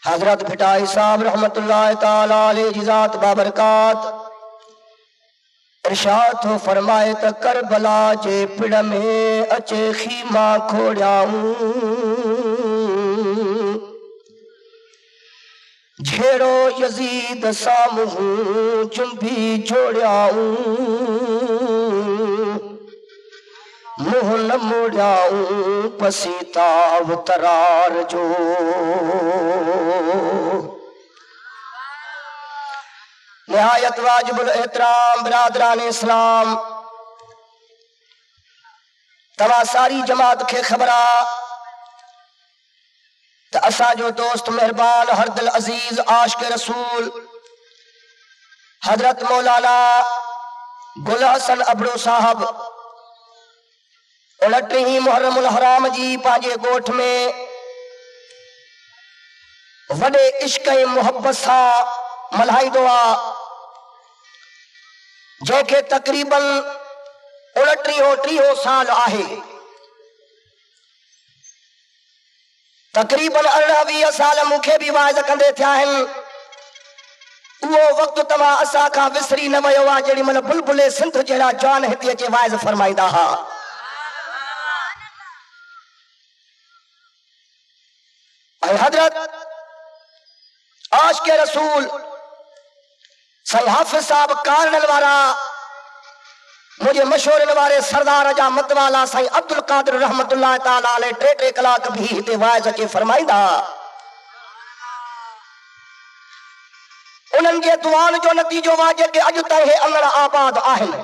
हजरत भिटाई साहब रहमतुल्लाह ताला अलैहि जिजात बाबरकात इरशाद तो फरमाए त करबला जे पिड़ में अचे खीमा खोड़ाऊं झेड़ो यजीद सामहू चुंबी जोड़ाऊं मुंह न मोड़ाऊं पसीताव तरार जो निहायत वाजिबुल एहतराम बिरादरान इस्लाम तवा सारी जमात के खबरा तो असा जो दोस्त मेहरबान हरदिल अजीज आशिक रसूल हजरत मौलाना गुल हसन अबड़ो साहब उलटी मुहर्रमुल हराम जी पांजे गोठ में वडे इश्क मोहब्बत सा मल्हाईंदो आ जंहिंखे तकरीबन 29-30 साल आहे। तकरीबन 18-20 साल मूंखे भी वाइज़ कंदे थिया आहिनि। उहो वक़्तु तव्हां असां खां विसरी न वियो आहे जेॾी महिल बुलबुले सिंध जहिड़ा जवान हिते अचे वाइज़ फरमाईंदा हुआ। ऐं हज़रत आशिक़ रसूल साईं हाफ़िज़ साहब कारणल वारा मुझे मशहूर वारे सरदार जा मतवाला साईं अब्दुल कादिर रहमतुल्लाह ताला अलैह 3 कलाक भी हिते वाइज़ अचे फरमाईंदा। उन्हनि जे दुआन जो नतीजो वा जेके अॼु ताईं हे अंगण आबाद आहिनि।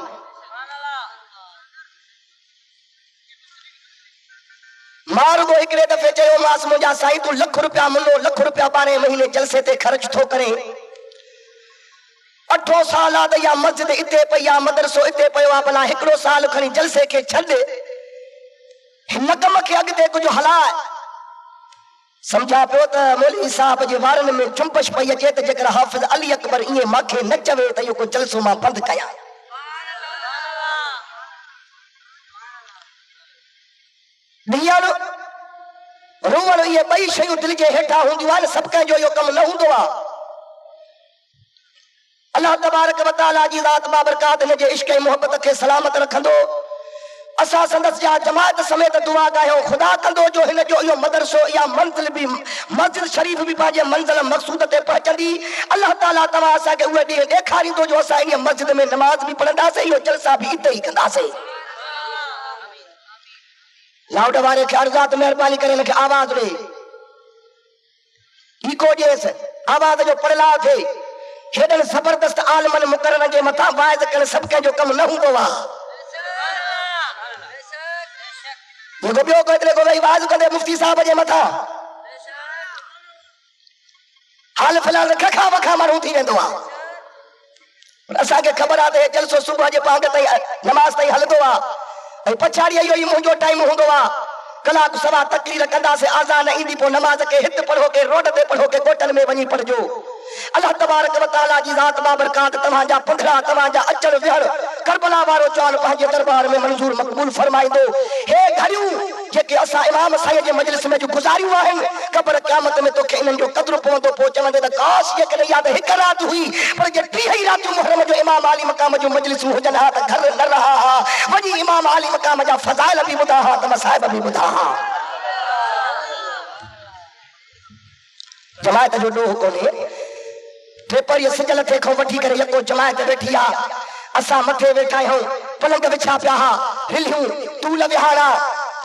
मारुगो हिकिड़े दफ़े चयोमांसि मुंहिंजा साईं तूं ₹1 रुपया मुनो ₹1 रुपया 12 महीने जलसे ते ख़र्च थो करे। 8 साल आदि या मस्जिद इते पई या मदरसो इते पयो आहे भला हिकिड़ो साल खणी जलसे खे छॾ हिन कम खे अॻिते कुझु हलाए। समझा पियो त मौलवी साहब जे वारनि में चुंबश पई अचे त जेकर हाफ़िज़ अली अकबर ईअं मूंखे न चवे त इहो को जलसो मां बंदि कयां। ॾींहं रूअण इहे ॿई शयूं दिलि जे हेठां हूंदियूं आहिनि। सभु कंहिंजो इहो कमु न हूंदो आहे। अल्लाह तबारक व तआला जी ज़ात बाबरकात हिन जे इश्क़ ऐं मोहब्बत खे सलामत रखंदो। असां संदसि जा जमात समेत दुआ कयूं खुदा कंदो जो हिन जो इहो मदरसो या मंज़िल भी मस्जिद शरीफ भी पंहिंजे मंज़िल मक़सूद ते पहुचंदी। अल्लाह ताला तव्हां असांखे उहे ॾींहं ॾेखारींदो जो असां इन मस्जिद में नमाज़ भी पढ़ंदासीं, इहो जलसा भी इते ई कंदासीं। लाउड वारे खे अर्ज़ात महिरबानी करे हिनखे आवाज़ ॾे, इको ॾियसि, आवाज़ जो पड़लाव थिए। हेॾनि ज़बरदस्त आलमनि मुक़ररनि जे मथां वाइज़ करणु सभु कंहिंजो कमु न हूंदो आहे। जेको ॿियो केतिरे को वेही वाइज़ कंदे मुफ्ती साहब जे मथां हाल फ़िलहाल खखा वखा माण्हू थी वेंदो आहे। असांखे ख़बर आहे त हे जलसो सुबुह जे पांग ताईं नमाज़ ताईं हलंदो आहे ऐं पछाड़ीअ इहो ई मुंहिंजो टाइम हूंदो आहे। कलाक सवा तकरीर कंदासीं, आज़ान ईंदी, पोइ नमाज़ के हिते पढ़ो के रोड ते पढ़ो के कोटनि में वञी पढ़जो। अल्लाह तबारक व तआला जी ज़ात बाबरकात तव्हांजा पंखड़ा तव्हांजा अचण विहण करबला वारो चाल पंहिंजे दरबार में मंज़ूर मक़बूल फरमाईंदो। हे घड़ियूं जेके असां इमाम साईं जे मजलिस में जो गुज़ारियूं आहिनि, क़ब्र क़यामत में तोखे इन्हनि जो क़द्र पवंदो। पोइ चवंदे त काश जेकॾहिं यादि हिकु राति हुई पर जे 30 रातियूं मुहर्रम जो इमाम आली मक़ाम जो मजलिसूं हुजनि हा त घर न रहा हा। वञी इमाम आली मक़ाम जा फ़ज़ाइल बि ॿुधा हा त मसाइब बि ॿुधा हा। जमायत जो ॾोह कोन्हे। पेपर ये सिजल थे खो वठी करे यको जमायत वेठी आ। असां मथे वेठा आहियूं, पलंग विछा पिया हा, हिलियूं तूल विहाड़ा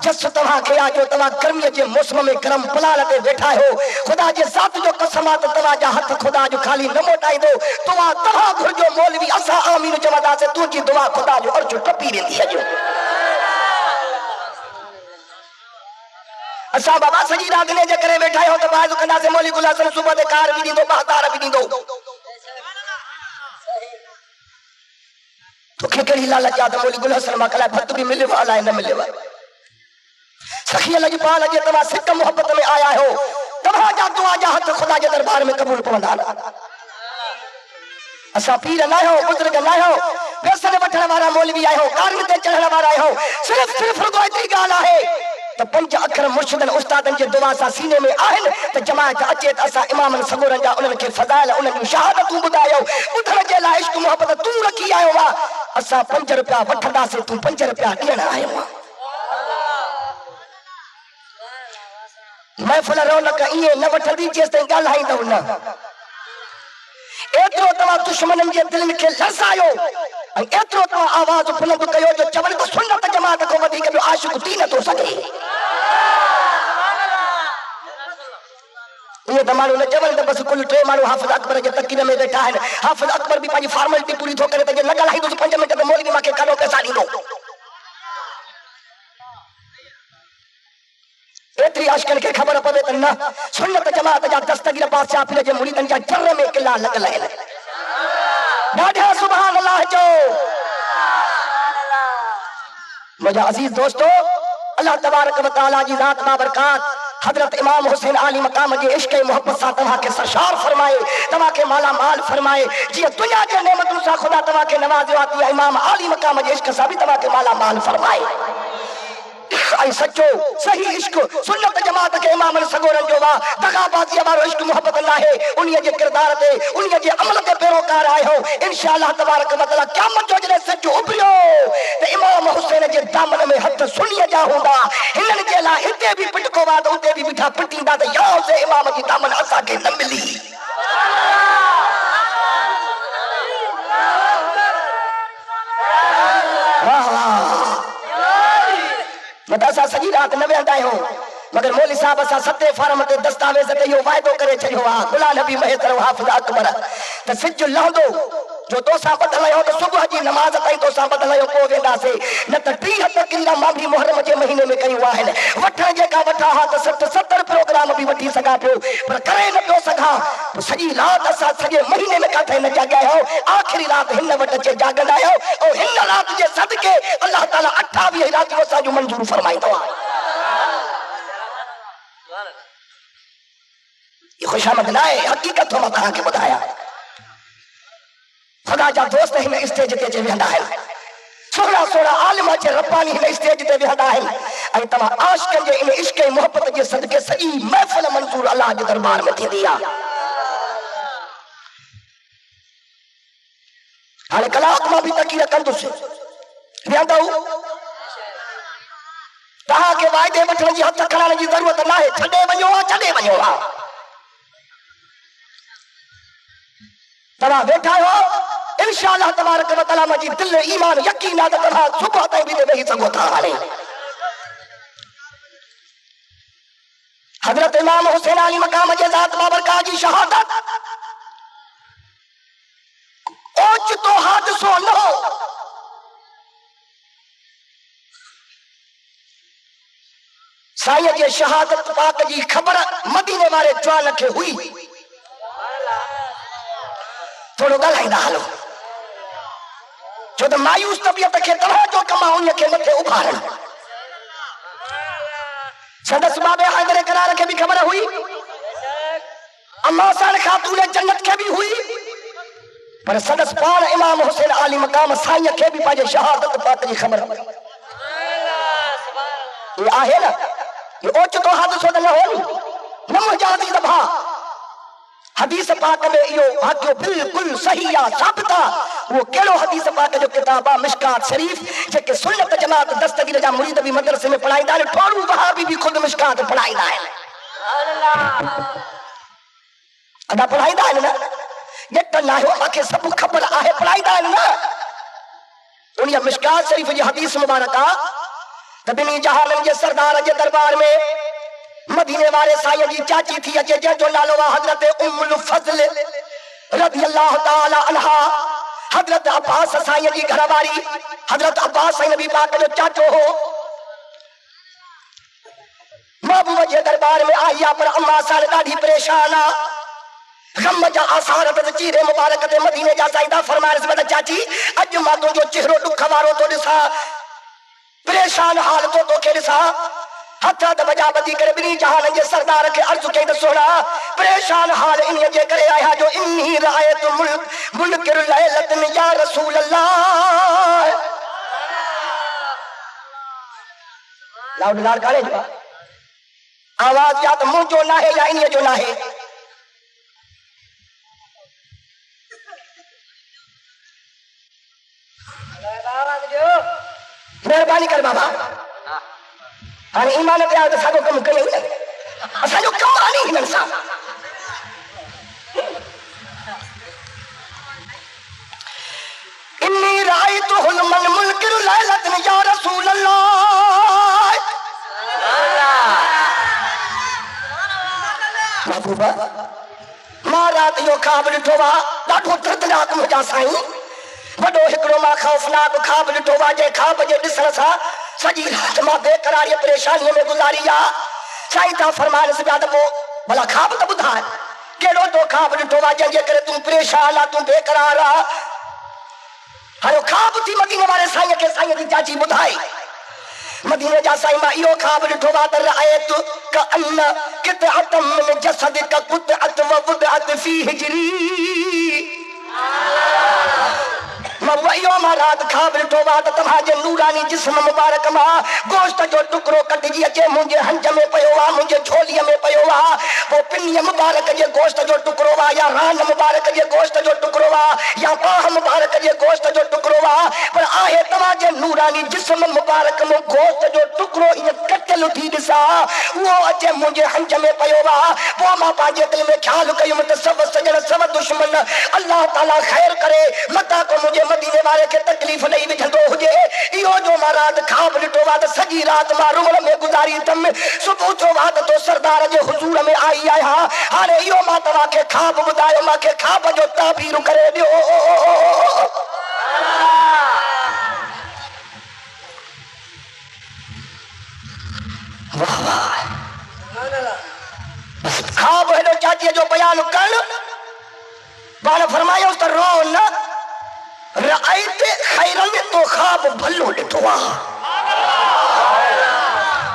जस तव्हां खे आ जो तव्हां गर्मीअ जे मौसम में गरम पलाल ते वेठा आहियो। ख़ुदा जे ज़ात जो कसम आहे त तव्हांजा हथ ख़ुदा जो खाली न मोटाईंदो। दुआ तव्हां घुर्जो मौलवी, असां आमीन चवंदासीं, तुंहिंजी दुआ ख़ुदा जो अर्ज़ टपी वेंदी अॼु। असां बाबा सॼी रागने जे करे वेठा आहियूं त वाइज़ कंदासीं। मौलवी गुल हसन सुबुह ते कार बि ॾींदो, ॿाहतार बि ॾींदो। तोखे कहिड़ी लालच आहे त मौलवी गुल हसन मां कलाए भत बि मिलेव अलाए न मिलेव। सखी लजपाल जे तव्हां सिक मोहब्बत में आया आहियो, तव्हांजा दुआ जा हथ ख़ुदा जे दरबार में क़बूल पवंदा। असां पीर न आहियूं, बुज़ुर्ग न आहियूं, पैसनि वठण वारा मौलवी आहियूं, कारनि ते चढ़ण वारा आहियूं। सिर्फ़ रुगो एतिरी ॻाल्हि आहे तो पंज अखर मुर्शिदन उस्तादन जे दुआ सा सीने में आहिन तो जमात अचे त असा इमामन सगोरन जा उनन के फज़ाइल उनन जी शहादतूं बुधायो बुधण जे लाइ इश्क मोहब्बत तू रखी आयो वा असा 5 रुपया वठंदा से तू 5 रुपया ॾियण आयो वा महफिल रौनक इए न वठंदी जेसिताईं ॻाल्हाईंदव न एतिरो तव्हां दुश्मननि जे दिलनि खे लसायो ऐं एतिरो तव्हां आवाज़ बुलंद कयो जो चवनि त सुन्नत जमात खां वधीक ॿियो आशिक़ थी नथो सघे इहे त माण्हू न चवनि त बसि कुल 3 माण्हू हाफ़िज़ अकबर जे तकीर में वेठा आहिनि हाफ़िज़ अकबर बि पंहिंजी फॉर्मेलिटी पूरी थो करे त जे न ॻाल्हाईंदुसि 5 मिंट त मौलवी मूंखे कॾो पैसा ॾींदो एतिरी आशिक़नि खे ख़बर पवे त न सुन्नत जमात जा दस्तगीर बादशाह पीर जे मुरीदनि जा जर में किला लॻल आहिनि ॾाढा सुभान अल्लाह जो मुंहिंजा अज़ीज़ दोस्तो अल्लाह तबारक व तआला जी ज़ात बाबरकात हजरत इमाम हुसैन आली मकाम जे इश्क़ ऐं मोहब्बत सां तव्हांखे सरशार फरमाए तव्हांखे माला माल फरमाए जीअं दुनिया जे नेमतुनि सां ख़ुदा तव्हांखे नवाज़ियो आहे तीअं इमाम आली मकाम जे इश्क़ सां बि तव्हांखे माला माल फरमाए ऐं सचो सही इश्क सुन्नत जमात के इमामन सगोरन जो वा दगाबाजी वारो इश्क मोहब्बत नाहे उन्हीअ जे किरदार ते उन्हीअ जे अमल ते पैरोकार आयो इंशाअल्लाह तबारक व तआला क़यामत जो जॾहिं सच उभरियो त इमाम हुसैन जे दामन में हथ सुन्नीअ जा हूंदा हिननि जे लाइ हिते बि पिटको वा त उते बि बीठा पिटींदा त या से इमाम जी दामन असांखे न मिली असां सॼी राति न वेहंदा आहियूं मगर मौली साहब असां 7 फार्म ते दस्तावेज़ ते इहो वाइदो करे छॾियो आहे गुला नबी महतर हाफ़िज़ अकबर त सिज लहंदो जो तोसां ॿधल आहियो त सुबुह जी नमाज़ ताईं तोसां ॿधल आहियो पोइ वेंदासीं न त 30 तकरीरा मां बि मुहर्रम जे महीने में कयूं आहिनि वठण जेका वठा हा त 60-70 प्रोग्राम बि वठी सघां पियो पर करे न पियो सघां सॼी राति असां सॼे महीने में काथे न जाॻिया आहियूं आख़िरी राति हिन वटि अचे जाॻंदा आहियूं ऐं हिन राति जे सदके अल्लाह ताला 28 रातियूं असांजूं मंज़ूर फरमाईंदो आहे खुशामद न आहे हक़ीक़त मां तव्हांखे ॿुधायां खुदा जा दोस्त हिन स्टेज ते वेहंदा आहिनि सुहिणा आलिम जे रब्बानी हिन स्टेज ते वेहंदा आहिनि ऐं तव्हां आशिक़नि जे इन इश्क़ ऐं मोहब्बत जे सदके सॼी महफ़िल मंज़ूर अल्लाह जे दरबार में थींदी आहे हाणे कलाक मां बि तकीर कंदुसि वेहंदव तव्हांखे वाइदे वठण जी हथ खणण जी ज़रूरत न आहे छॾे वञो आहे तव्हां वेठा आहियो इंशाअल्लाह तबारक व तआला मुंहिंजी दिल ईमान यकीन आहे त तव्हां सुबुह ताईं बि वेही सघो था हाणे हज़रत इमाम हुसैन अली मकाम जे ज़ात बाबरकात जी शहादत ओचितो हादिसो न हो साईं जे शहादत पाक जी ख़बर मदीने वारे जवान खे हुई थोड़ो ॻाल्हाईंदा हलो छो त मायूस तबियत खे तव्हां जो कम आहे उन खे मथे उभारण संदसि बाबे हैदर करार खे बि ख़बर हुई अम्मा साल खातून जन्नत खे बि हुई पर संदसि पाण इमाम हुसैन आली मकाम साईं खे बि पंहिंजे शहादत पाक जी ख़बर ये आहे न ये ओचितो हादिसो न हो न मुंहिंजा अज़ीज़ भाउ हदीस पाक में इहो वाक़ियो बिल्कुलु सही आहे साबित आहे वो कहिड़ो हदीस पाक जो किताब आहे मिशकात शरीफ जेके सुन्नत जमात दस्तगीर जा मुरीद भी मदरसे में पढ़ाईंदा आहिनि थोड़ू वहाबी भी खुद मिशकात पढ़ाईंदा आहिनि अदा पढ़ाईंदा आहिनि न ॼट न आहे मूंखे सभु ख़बर आहे पढ़ाईंदा आहिनि न उन मिशकात शरीफ जी हदीस मुबारक आहे त ॿिन्ही जहाननि जे सरदार जे दरबार में मदीने वाले साईं जी चाची थी अचे जंहिंजो नालो आहे हज़रत उम्मुल फज़ल रज़ियल्लाहु ताला अन्हा हज़रत अब्बास साईं जी घरवारी हज़रत अब्बास साईं नबी पाक जो चाचो हो महबूब जे दरबार में आई आहे पर अम्मा साल ॾाढी परेशान आहे गम जा आसार बद चीरे मुबारक ते मदीने जा साईं दा फरमाइश बद चाची अॼु मां तुंहिंजो चेहरो ॾुख वारो थो ॾिसां परेशान हाल तो के ॾिसां हथ बजा बदी करे ॿिन्ही जहान जे सरदार खे अर्ज़ु कई त सोना परेशान हाल इन जे करे आया जो इन्ही रायत मुनकिर लैलतन या रसूल अल्लाह लाउड लाड़ काले जो आवाज या तो मुंह जो ना है या इन जो ना है मेहरबानी कर बाबा हाँ ईमान ते तो सागो कम कयो न असा जो कम आनी हिनन सा इन्नी रायतुल मन मुनकिर लैलतन या रसूल अल्लाह महबूबा मां रात जो ख्वाब ॾिठो वा ॾाढो दर्दनाक मुंहिंजा साईं वॾो हिकिड़ो मां ख़ौफ़नाक ख्वाब ॾिठो वा जे ख्वाब जे ॾिसण सां सॼी राति मां बेक़रारी परेशानीअ में गुज़ारी आहे साईं तव्हां फरमाइश पिया त पोइ भला ख्वाब त ॿुधाए कहिड़ो तो ख्वाब ॾिठो वा जंहिंजे करे तूं परेशान आहे तूं बेक़रार आहे हाणे ख्वाब थी मदीने वारे साईं खे साईं जी चाची ॿुधाई मदीने जा साईं मां इहो ख्वाब ॾिठो वा त रअयतु कअन्न क़ितअतम मिन जसदिक क़ुतअत व वुदअत फी हिजरी मां रात ख्वाब ॾिठो वा त तव्हांजे नूरानी जिस्म मुबारक मां गोश्त जो टुकड़ो कटिजी अचे मुंहिंजे हंज में पियो आहे मुंहिंजे झोलीअ में पियो आहे पोइ पिनीअ मुबारक जे गोश्त जो टुकड़ो आहे या रान मुबारक जे गोश्त जो टुकड़ो आहे या बाह मुबारक जे गोश्त जो टुकड़ो आहे पर आहे तव्हांजे नूरानी जिस्म मुबारक में गोश्त जो टुकड़ो ईअं कटियल थी ॾिसां उहो अचे मुंहिंजे हंज में पियो आहे पोइ मां पंहिंजे दिलि में ख़्यालु कयुमि त सभु सॼण सभु दुश्मन अलाह ताला ख़ैर करे मता को मुंहिंजे मदीने वारे खे तकलीफ़ ॾेई विझंदो हुजे इहो जो मां राति ख्वाब ॾिठो वा त सॼी राति मां रुगल में गुज़ारी अथमि सुबुह थियो वा त तो सरदार जे हुज़ूर में आई आहियां हाणे इहो मां तव्हांखे ख्वाब ॿुधायो मूंखे ख्वाब जो ताबीर करे ॾियो वाह वाह ख्वाब हेॾो चाचीअ जो बयानु करणु पाण फरमायोसि त रो न रअयत खैरन तो ख्वाब भलो ॾिठो आहे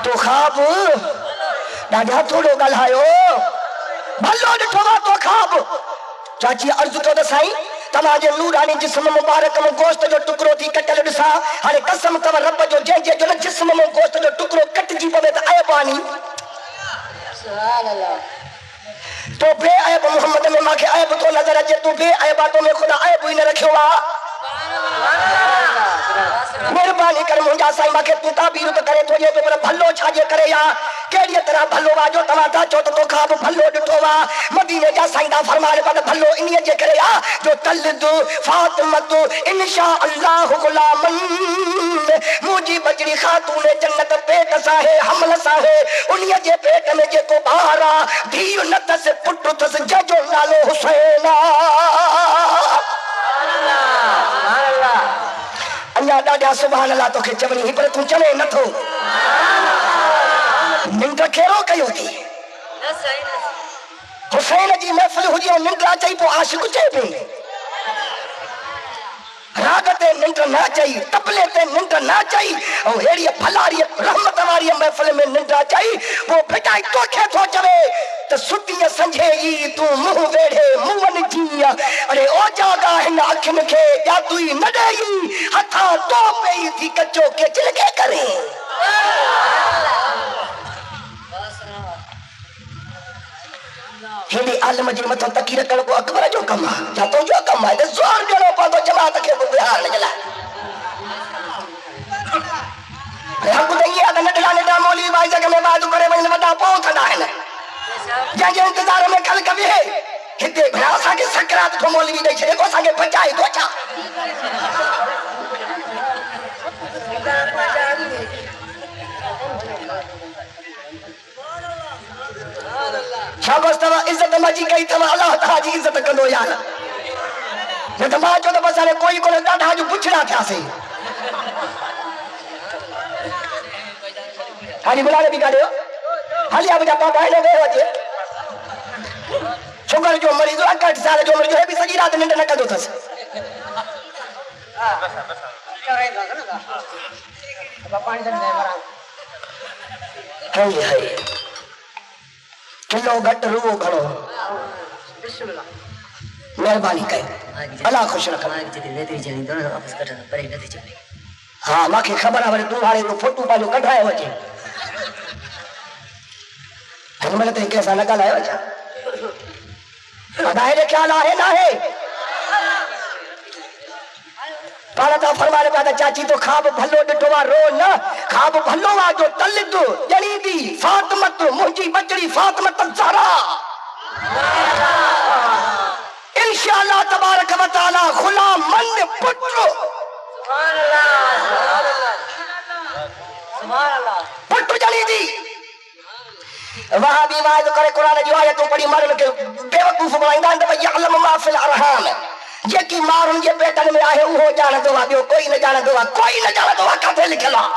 तो ख्वाब ॾाढा थोरो ॻाल्हायो भलो ॾिठो आहे तो ख्वाब चाची अर्ज़ु कयो त साईं तव्हांजे नूरानी जिस्म मुबारक में गोश्त जो टुकड़ो थी कटियल ॾिसां हाणे कसम अथव रब जो जंहिंजे जो न जिस्म में गोश्त जो टुकड़ो कटिजी पवे त अयबानी तो बे अयब मोहम्मद में मूंखे अयब तो नज़र अचे तूं बे अयबातो में ख़ुदा अयब ई न रखियो आहे मेहरबानी कर मुंहिंजा साईं मूंखे तूं ताबीर त करे थो ॾिए पर भलो छाजे करे या कहिड़ीअ तरह भलो आहे जो तव्हां था चओ त तोखां बि भलो ॾिठो आहे मदीने जा साईं था फरमाइनि पिया त भलो इन्हीअ जे करे आहे जो तलदु फातिमतु इंशा अल्लाह गुलामन मुंहिंजी बजड़ी ख़ातून जन्नत पेट सां है हमल सां है उन्हीअ जे पेट में जेको ॿार आहे धीउ न अथसि पुटु अथसि जंहिंजो नालो हुसैन अञा ॾाढा सुभान अल्लाह तोखे चवणी पर तूं चवे नथो निंड कहिड़ो कयो थी हुसैन जी महफ़िल हुजे निंड अचई पोइ आशिक़ चए पई राग ते निंड न अचई तबले ते निंड न अचई ऐं अहिड़ी फलारी रहमत वारी महफ़िल में निंड अचई पोइ बेटा तोखे थो चवे त सुतीअ संझे ई तूं मुंहुं वेढ़े मुंहनि जी अरे ओ जागा हिन अखियुनि खे जादुई न ॾेई हथां तो पई थी कचो केचल के करे हेॾे आलम जे मथां तकी रखण को अकबर जो कमु आहे छा तुंहिंजो कमु आहे ज़ोर ॾियणो पवंदो जमात खे ॿुधाइण जे लाइ हक़ त इहे आहे त नंढड़ा नंढड़ा मौलवी भाई जॻह में वादो करे वञनि वॾा पोइ थींदा आहिनि जंहिंजे इंतज़ार में ख़ल्क़ वेहे हिते भेण असांखे सकरात थो मौलवी ॾेई छॾे पोइ असांखे बचाए थो छा शाबाश तव्हां इज़त मजी कई अथव अलाह ताला जी इज़त कंदो यार न त मां चयो त बसि हाणे कोई कोन ॾाढा जो पुछड़ा थियासीं हाली बुलाने बि काढियो हाली आप पापा हिन वियो अचे शुगर जो मरीज़ 68 साल जो मरीज़ बि सॼी राति निंड न कंदो अथसि किलो घटि रुगो घणो महिरबानी कयो अलाह ख़ुशि रख हाँ मूंखे ख़बर आहे वरी तूं हाणे फोटू पंहिंजो कढायो अचे मैंने तो कैसा न ॻाल्हायो अच्छा पता है ख्याल आहे ना है पाण था फरमाने पिया चाची तो ख़्वाब भलो ॾिठो आहे रो न ख़्वाब भलो आहे जो तलिद ॼणी थी फातिमत मुंहिंजी बचड़ी फातिमत ज़हरा इंशाअल्लाह तबारक व तआला गुलाम मन पुत्र पुत्र ॼणी थी वहां भी वायदो करे कुरान जी आयतूं पढ़ी माण्हुनि खे बेवकूफ़ बणाईंदा आहिनि त भई यअलम मा फिल अरहाम जेकी माण्हुनि जे पेटनि में आहे उहो ॼाणंदो आहे ॿियो कोई न ॼाणंदो आहे कोई न ॼाणंदो आहे किथे लिखियल आहे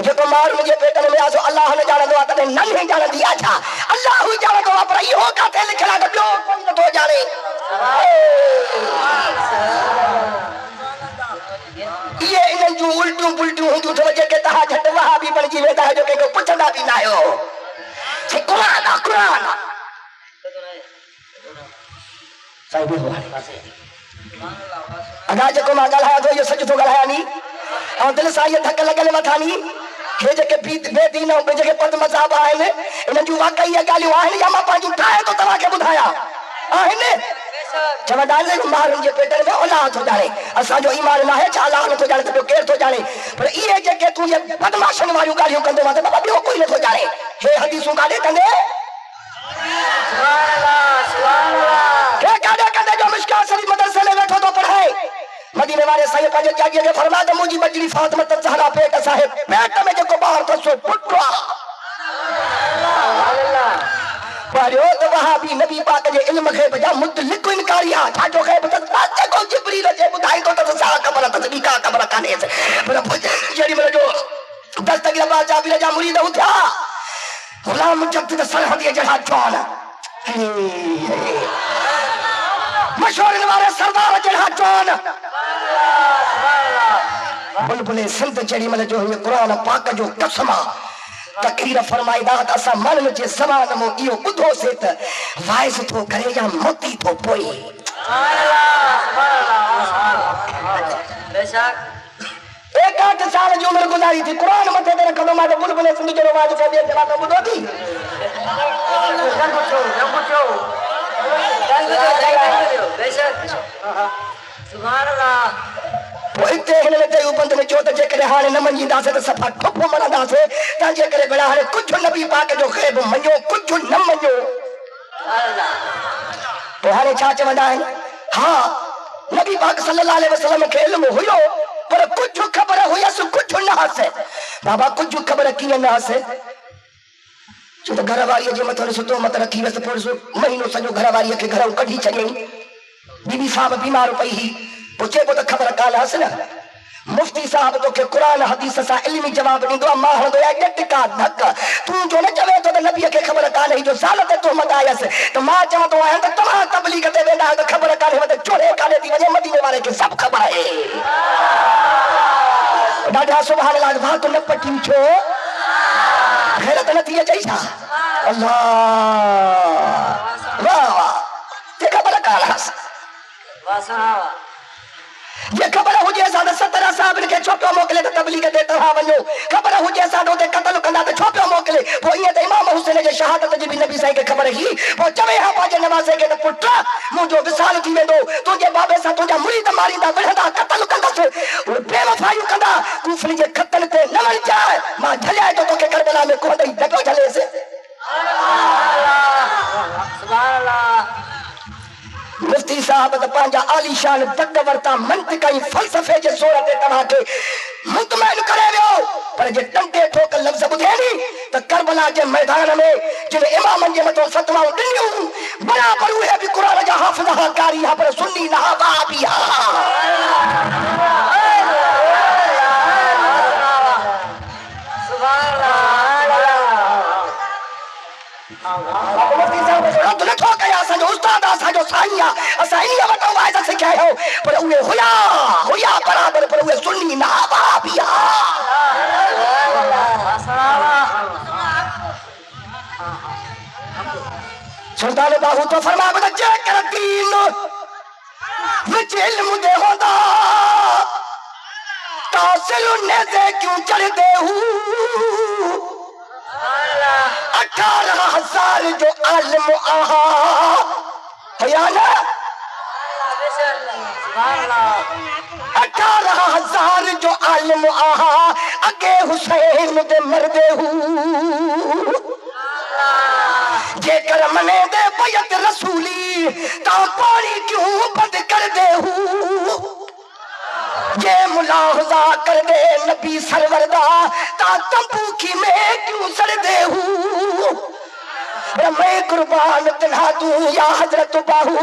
जेको माण्हुनि जे पेटनि में आहे सो अलाह न ॼाणंदो आहे तॾहिं नंढी ॼाणंदी आहे छा अलाह ई ॼाणंदो आहे पर इहो किथे लिखियल आहे त ॿियो कोई नथो ॼाणे ये इन्हनि जूं उल्टियूं पुल्टियूं हूंदियूं अथव जेके तव्हां झटि वहा बि बणिजी वेंदा आहियो कंहिंखे पुछंदा बि न आहियो क़ुरान आहे क़ुरान अॻा जेको मां ॻाल्हायां थो इहो सच थो ॻाल्हायां नी ऐं दिलि सां इहे धक लॻल मथां नी हे जेके बेदीन ऐं जेके पद मज़हब आहिनि इन्हनि जूं वाक़ई इहे ॻाल्हियूं आहिनि या मां पंहिंजूं ठाहे थो तव्हांखे ॿुधायां आहिनि चवंदा आहिनि माण्हुनि जे पेटनि में अलाह थो ॼाणे असांजो ईमान न आहे छा अलाह नथो ॼाणे त ॿियो केरु थो ॼाणे पर इहे जेके तूं इहे बदमाशनि वारियूं ॻाल्हियूं कंदो आहे त बाबा ॿियो कोई नथो ॼाणे हे हदीसूं काॾे कंदे हे काॾे कंदे जो मिशकात शरीफ मदरसे में वेठो थो पढ़ाए मदीने वारे साईं पंहिंजे ॼाॻीअ खे फरमाए त मुंहिंजी बचड़ी फातिमत ज़हरा पेट असांजे पेट में जेको ॿारु अथसि पुटु आहे पढ़ियो त वहा बि नबी पाक जे इल्म खे बजा मुतलिक इनकारी आहे छाजो खे जेको जिब्रील जे ॿुधाईंदो त छा ख़बर अथसि ॿी का ख़बर कान्हे पर जेॾी महिल जो दस्तगीर बादशाह जाबिर जा मुरीद उथिया गुलाम जब्त त सरहदीअ जहिड़ा चौन मशहूरनि वारे सरदार जहिड़ा चौन बुलबुले सिंध जेॾी महिल जो हीअ क़ुरान पाक जो कसम आहे तकरीर फरमाईंदा त असां माण्हुनि जे ज़बान में इहो ॿुधोसीं त वाइस थो करे या मोती थो पोए एकाठ साल जी उमिरि गुज़ारी थी क़ुरान मथे ते रखंदो मां त बुलबुले सिंध जो आवाज़ कढी जवाब ॿुधो थी इते हिननि ते बंद में चयो त जेकॾहिं हाणे न मञींदासीं त सफ़ा ठुप मरंदासीं त जेकॾहिं भेण हाणे कुझु नबी पाक जो ख़ैब मञो कुझु न मञो पोइ हाणे छा चवंदा आहिनि हा नबी पाक सल्लल्लाहु अलैहि वसल्लम खे इल्मु हुयो पर कुझु ख़बर हुयसि कुझु न हुअसि बाबा कुझु ख़बर कीअं न हुअसि छो त घर वारीअ जे मथां सुठो मत रखी वियसि पोइ महीनो सॼो घर वारीअ खे घरऊं कढी छॾियईं बीबी साहब बीमार पई हुई पोइ चइबो त ख़बर कान हुअसि न मुफ्ती साहब तोखे क़ुरान हदीस सां इल्मी जवाब ॾींदो आहे मां हणंदो आहियां ॾटका धक तूं जो न चवे थो त नबीअ खे ख़बर कान्हे जो ज़ाल ते तोहमत आयसि त मां चवंदो आहियां त तव्हां तबलीग ते वेंदा आहियो त ख़बर कान्हे त चोरे काॾे थी वञे मदीने वारे खे सभु ख़बर आहे ॾाढा सुभाणे लाइ भात न पटी छो हैरत न थी अचे छा अल्लाह वाह वाह ते ख़बर कान हुअसि ये खबर हुजे असां त 17 साहबनि खे छो पियो मोकिले त तबलीग ते तव्हां वञो ख़बर हुजे असां उते क़तल कंदा त छो पियो मोकिले पोइ ईअं त इमाम हुसैन जे शहादत जी बि नबी साईं खे ख़बर हुई पोइ चवे हा पंहिंजे नवाज़े खे त पुट मुंहिंजो विसाल थी वेंदो तुंहिंजे बाबे सां तुंहिंजा मुरीद मारींदा विढ़ंदा क़तल कंदसि उहे बेवफ़ाइयूं कंदा कुफर जे खतनि ते न वञजाए मां झलियाए थो तोखे करबला में कोन ॾेई न पियो झलेसि मुफ्ती साहब त पंहिंजा आलीशान तक वरता मंतिक ऐं फ़लसफ़े जे ज़ोर ते तव्हांखे मुतमइन करे वियो पर जे टंटे ठोक लफ़्ज़ ॿुधे नी त करबला जे मैदान में जिन इमामनि जे मथां फ़तवाऊं ॾिनियूं बराबरि उहे बि क़ुरान जा हाफ़िज़ हा कारी हा पर सुन्नी न हा वहाबी हा नथो कया असांजो उस्ताद असांजो साईं आहे असां इन वटि वाइद सिखिया आहियूं पर उहे हुया बराबरि पर उहे सुन्नी न वहाबी सुल्तान बाहू तो फरमाया त जेकर दीन विच इल्म दे होंदा त हासिल नेज़े क्यों चढ़दे हूँ 18,000 जो आलिम आहा या ना 18,000 जो आलिम आहा अगे हुसैन दे मरदे हूँ जेकर मने दे बैत रसूली ता पानी क्यों बंद कर दे हूँ ये मुलाहजा कर दे नबी सरवर दा ता तंबू की मैं क्यों सड़ दे हूँ मैं कुर्बान तन्हा तू या हजरत बाहू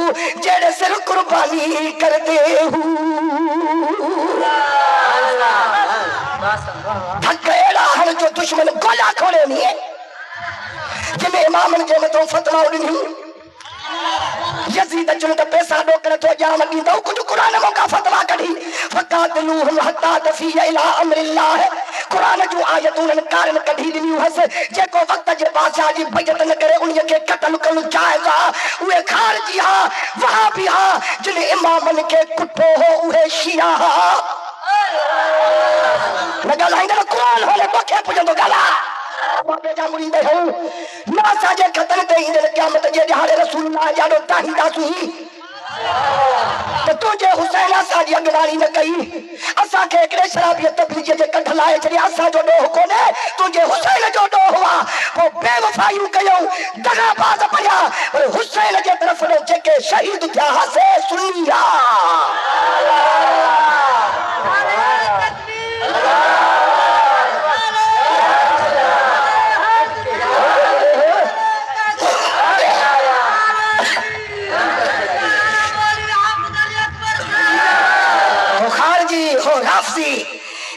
जेड़े सिर कुर्बानी कर दे हूँ धक्केड़ा हर जो दुश्मन गोला खोले नहीं है जिन्हें इमाम ने जेने तो फतवा उड़नी यजीद चुन का पैसा डोकर तो जाम दी दो कुछ कुरान मौका फतवा कढ़ी फकातलूहुम हत्ता तफिया इला अमरिल्लाह कुरान जो आयतून कारण कढ़ी दिनी हस जेको वक्त जे बादशाह जी बजत न करे उन के कत्ल कनु चाहेगा उहे खारजी हा वहाबी हा जिने इमामन के कुठो हो उहे शिया हा न गालाइंदा कुरान होले बखे पुजंदो गाला बाबे जा मुरीद हो ना साजे खतन ते इंदे क़यामत जे दिहाड़े रसूलुल्लाह जाडो ताहिदा सुही तो तुझे हुसैन असा जी अगवानी न कई असा के एकड़े शराबियत तबलीग जे कंठ लाए छड़े असा जो डोह कोने तुझे हुसैन जो डोह हुआ वो बेवफाई कयो दगाबाज पया पर हुसैन जे तरफ ने जेके शहीद थिया से सुनिया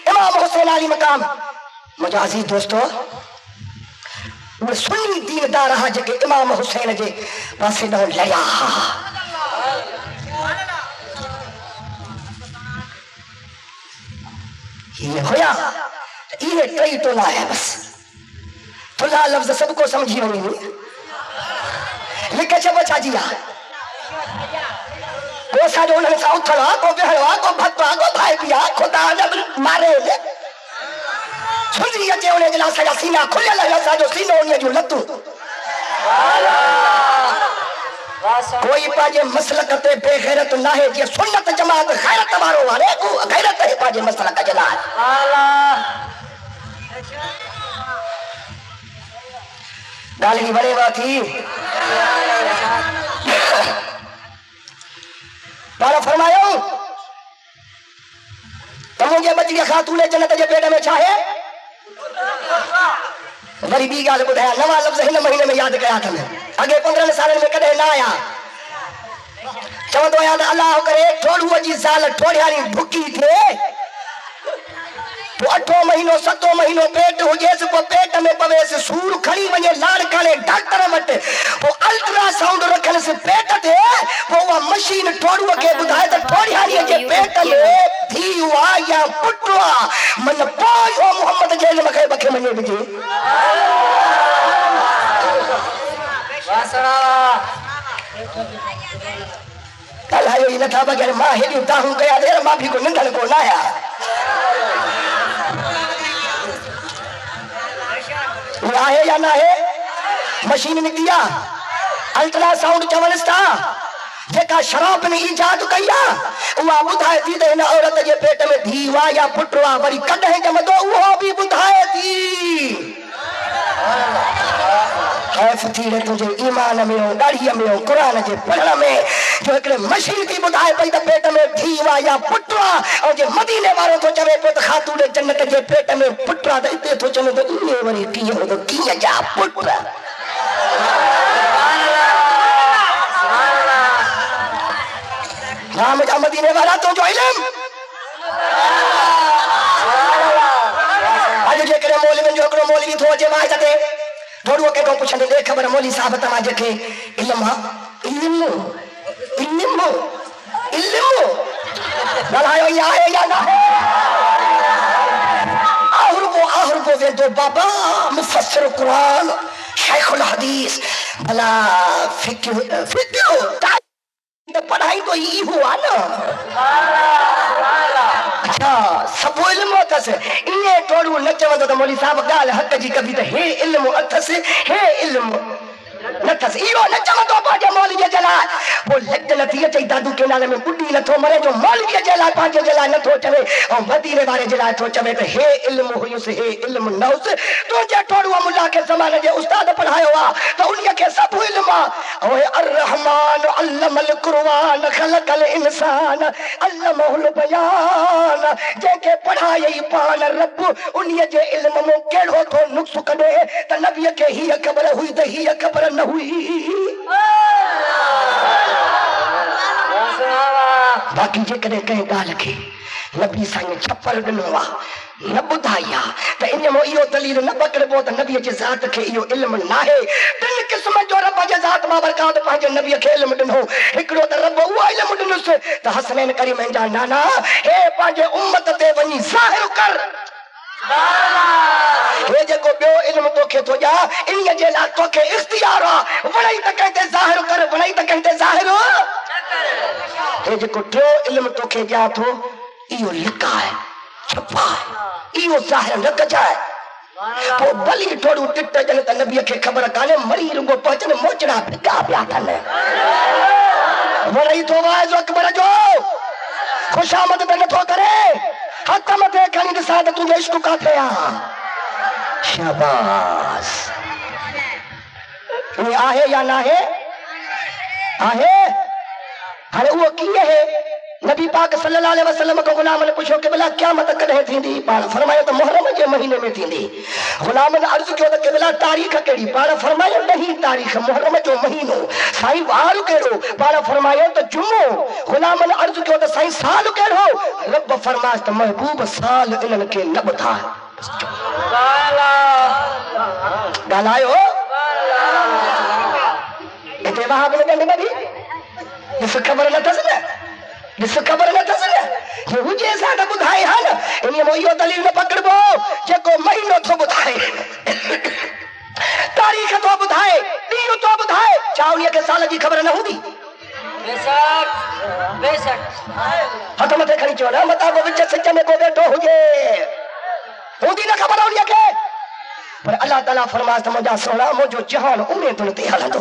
इमाम हुसैन अली मकाम मुझे अजीज दोस्तों सुन्नी दीनदार हा जेके इमाम हुसैन जे पासे न लया ये होया ये कई तो ना है बस थोड़ा लफ्ज सबको समझी वही लिखे छे बचा जिया वो सारे उन्हें सा उठवा को बेहवा को भत्वा को भाई पिया खुदा जब मारे ले सुनी ये उन्हें जला सा सीना खुले लगा सा जो सीना उन्हें जो लत्तू कोई पाजे मसलक ते बेगैरत ना है जे सुन्नत जमात गैरत मारो वाले को गैरत है पाजे मसलक जला गाली बड़े बात थी तारा फरमायो तो मुझे बच गया खातूने जन्नत जे पेट में चाहे वरी बी गाल बुधाया नवा लफ्ज हिन महीने में याद कया था मैं अगे 15 साल में कदे ना आया चवंदो याद अल्लाह करे थोड़ू जी साल थोड़ियारी भुकी थे तो 8 महीनो 7 महीनो पेट हुजेस को पेट में पवेस सूर खड़ी वने लाड़ काले डॉक्टर वट वो अल्ट्रासाउंड रखन से पेट ते वो मशीन थोड़ू के बुधाए त थोड़ियारी जे पेट में थी हुआ या पुटवा मन पायो मोहम्मद जेल मखे बखे मने बिजे वासरा कल आयो इन था बगैर मां हेली ताहू गया देर मां भी को निंदन को लाया है या ना है मशीन निकलिया अल्ट्रासाउंड चवनस्ता जेका शराब ने इजाद कया उहा बुधाए थी त हिन औरत जे पेट में धीवा या पुटवा वरी कॾहिं जमदो उहो भी बुधाए थी खैफ थी रे तुझे ईमान में दाढ़ी में कुरान जे पढ़ण में जो एकड़े मशीन थी बुधाए पई त पेट में धीवा या पुटवा और जे मदीने वारो तो चवे पे त खातून जन्नत जे पेट में पुटवा त इते तो चवे त इने वरी कीअं तो कीअं जा पुटवा नाम जा मदीने वाला तो जो इल्म आज जे करे मौलवी जो एकड़ो मौलवी थो जे वाज ते थोड़ो के को पुछंदे ले खबर मौलवी साहब तमा जेके इल्म गलायो या है या ना आहर को वे दो बाबा मुफस्सिर कुरान शेखुल हदीस भला फिक्र पढ़ाई तो ही हुआ ना अच्छा सब इल्म अथस इने टोड़ू न चवंदो त मौलवी साहब गाल हक जी कभी त हे इल्म अथस हे इल्म नथस इहो न चवंदो पंहिंजे मौलवीअ जे लाइ पोइ लट नथी अचे दादू के नाले में ॿुॾी नथो मरे जो मौलवीअ जे लाइ पंहिंजे जे लाइ नथो चवे ऐं वदीरे वारे जे लाइ थो चवे त हे इल्म हुयुसि हे इल्म न हुयुसि तुंहिंजे टोड़ूअ मुला खे ज़माने जे उस्ताद पढ़ायो आहे त उन्हीअ खे सभु इल्म आहे ओए अर्रहमान अल्लमल क़ुरआन ख़लक़ल इंसान अल्लमहुल बयान जंहिंखे पढ़ायई पाण रब उन्हीअ जे इल्म में कहिड़ो थो नुक्स कढे त नबीअ खे हीअ ख़बर हुई त हीअ ख़बर न हुई बाक़ी जेकॾहिं कंहिं ॻाल्हि खे नबी साईं छप्पर ॾिनो आहे न ॿुधाई आहे त इन में इहो दलील न पकड़बो त नबीअ जे ज़ात खे इहो इल्म नाहे टिनि क़िस्म जो रब जे ज़ात बाबरकात पंहिंजे नबीअ खे इल्म ॾिनो हिकिड़ो त रब उहो इल्म ॾिनुसि त हसनैन करीमैन जा नाना हे पंहिंजे उम्मत ते वञी ज़ाहिर कर हे जेको ॿियो इल्म तोखे थो ॾियां इन्हीअ जे लाइ तोखे इख्तियार आहे वणई त कंहिं ते ज़ाहिर कर वणई त कंहिं ते ज़ाहिर हे जेको टियों इल्म तोखे ॾियां थो इहो लिका आहे छपा आहे इहो ज़ाहिर न कजाए पोइ भली थोड़ू टिट ॼण त नबीअ खे ख़बर कान्हे मरी रुगो पहुचनि मोचड़ा भिगा पिया अथनि वणई थो वाइज़ अकबर जो खुशामद त नथो करे हथ मथे खणी ॾिसां त तुंहिंजो इश्क काथे आहे शाबाश ये आहे या नाहे आहे हाणे उहो कीअं है नबी पाक सल्लल्लाहु अलैहि वसल्लम को गुलाम ने पूछो कि भला क़यामत कॾहिं थींदी पाण फरमायो त मुहर्रम जे महीने में थींदी गुलाम ने अर्ज़ कयो त कि भला तारीख़ कहिड़ी पाण फरमायो 9 तारीख़ मुहर्रम जो महीनो साईं वार कहिड़ो पाण फरमायो त जुमो गुलाम ने अर्ज़ कयो त साईं साल कहिड़ो रब फरमाए त महबूब साल इन्हनि खे न ॿुधाए ॻाल्हायो हिते वहां बि न नबी ॾिस ख़बर न अथसि न ॾिस ख़बर न अथसि न हे हुजे असां त ॿुधाए हा न इन में इहो दलील न पकड़बो जेको महीनो थो ॿुधाए तारीख़ थो ॿुधाए ॾींहुं थो ॿुधाए छा उन्हीअ खे साल जी ख़बर न हूंदी हथ मथे खणी चओ न मता को विच सिच में को वेठो हुजे हूंदी न ख़बर उन्हीअ खे पर अल्लाह ताला फरमाए त मुंहिंजा सोना मुंहिंजो जहान उम्मीदुनि ते हलंदो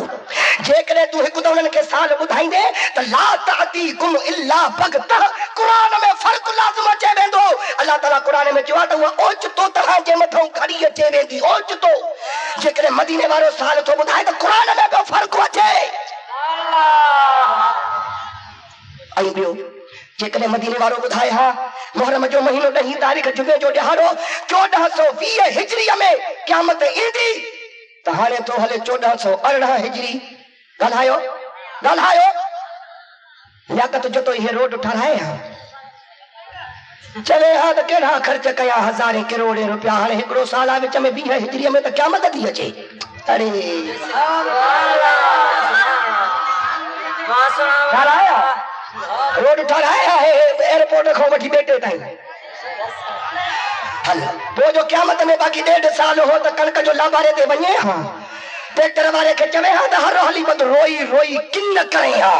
जेकॾहिं तूं हिकु त उन्हनि खे साल ॿुधाईंदे त ला तातीकुम इल्ला बग़्तह क़ुरान में फ़र्क़ु लाज़िम अचे वेंदो अल्लाह ताला क़ुरान में चयो आहे त उहा ओचितो तव्हांजे मथां खड़ी अचे वेंदी ओचितो जेकॾहिं मदीने वारो साल थो ॿुधाए त क़ुरान में बि फ़र्क़ु अचे ऐं ॿियो जेकॾहिं मदीने वारो ॿुधाए हा मुहर्रम जो महीनो 10 तारीख़ जुमे जो ॾिहाड़ो 1420 हिजरीअ में क़यामत ईंदी त हाणे तो हले 1418 हिजरी ॻाल्हायो ॻाल्हायो लियाकत जो तो इहे रोड ठाराए हा चवे हा त कहिड़ा ख़र्च कया हज़ारे करोड़े रुपया हाणे हिकिड़ो साल आहे विच में 20 हिजरीअ में त क़यामत थी अचे अरे ठाराया रोड ठाराया एयरपोर्ट खां वठी बेटे ताईं हल पोइ जो क़यामत में बाक़ी 1.5 साल हो त कणक जो लाबारे ते वञे हा ट्रैक्टर वारे खे चवे हा त हर हली बद रोई रोई किन करे हा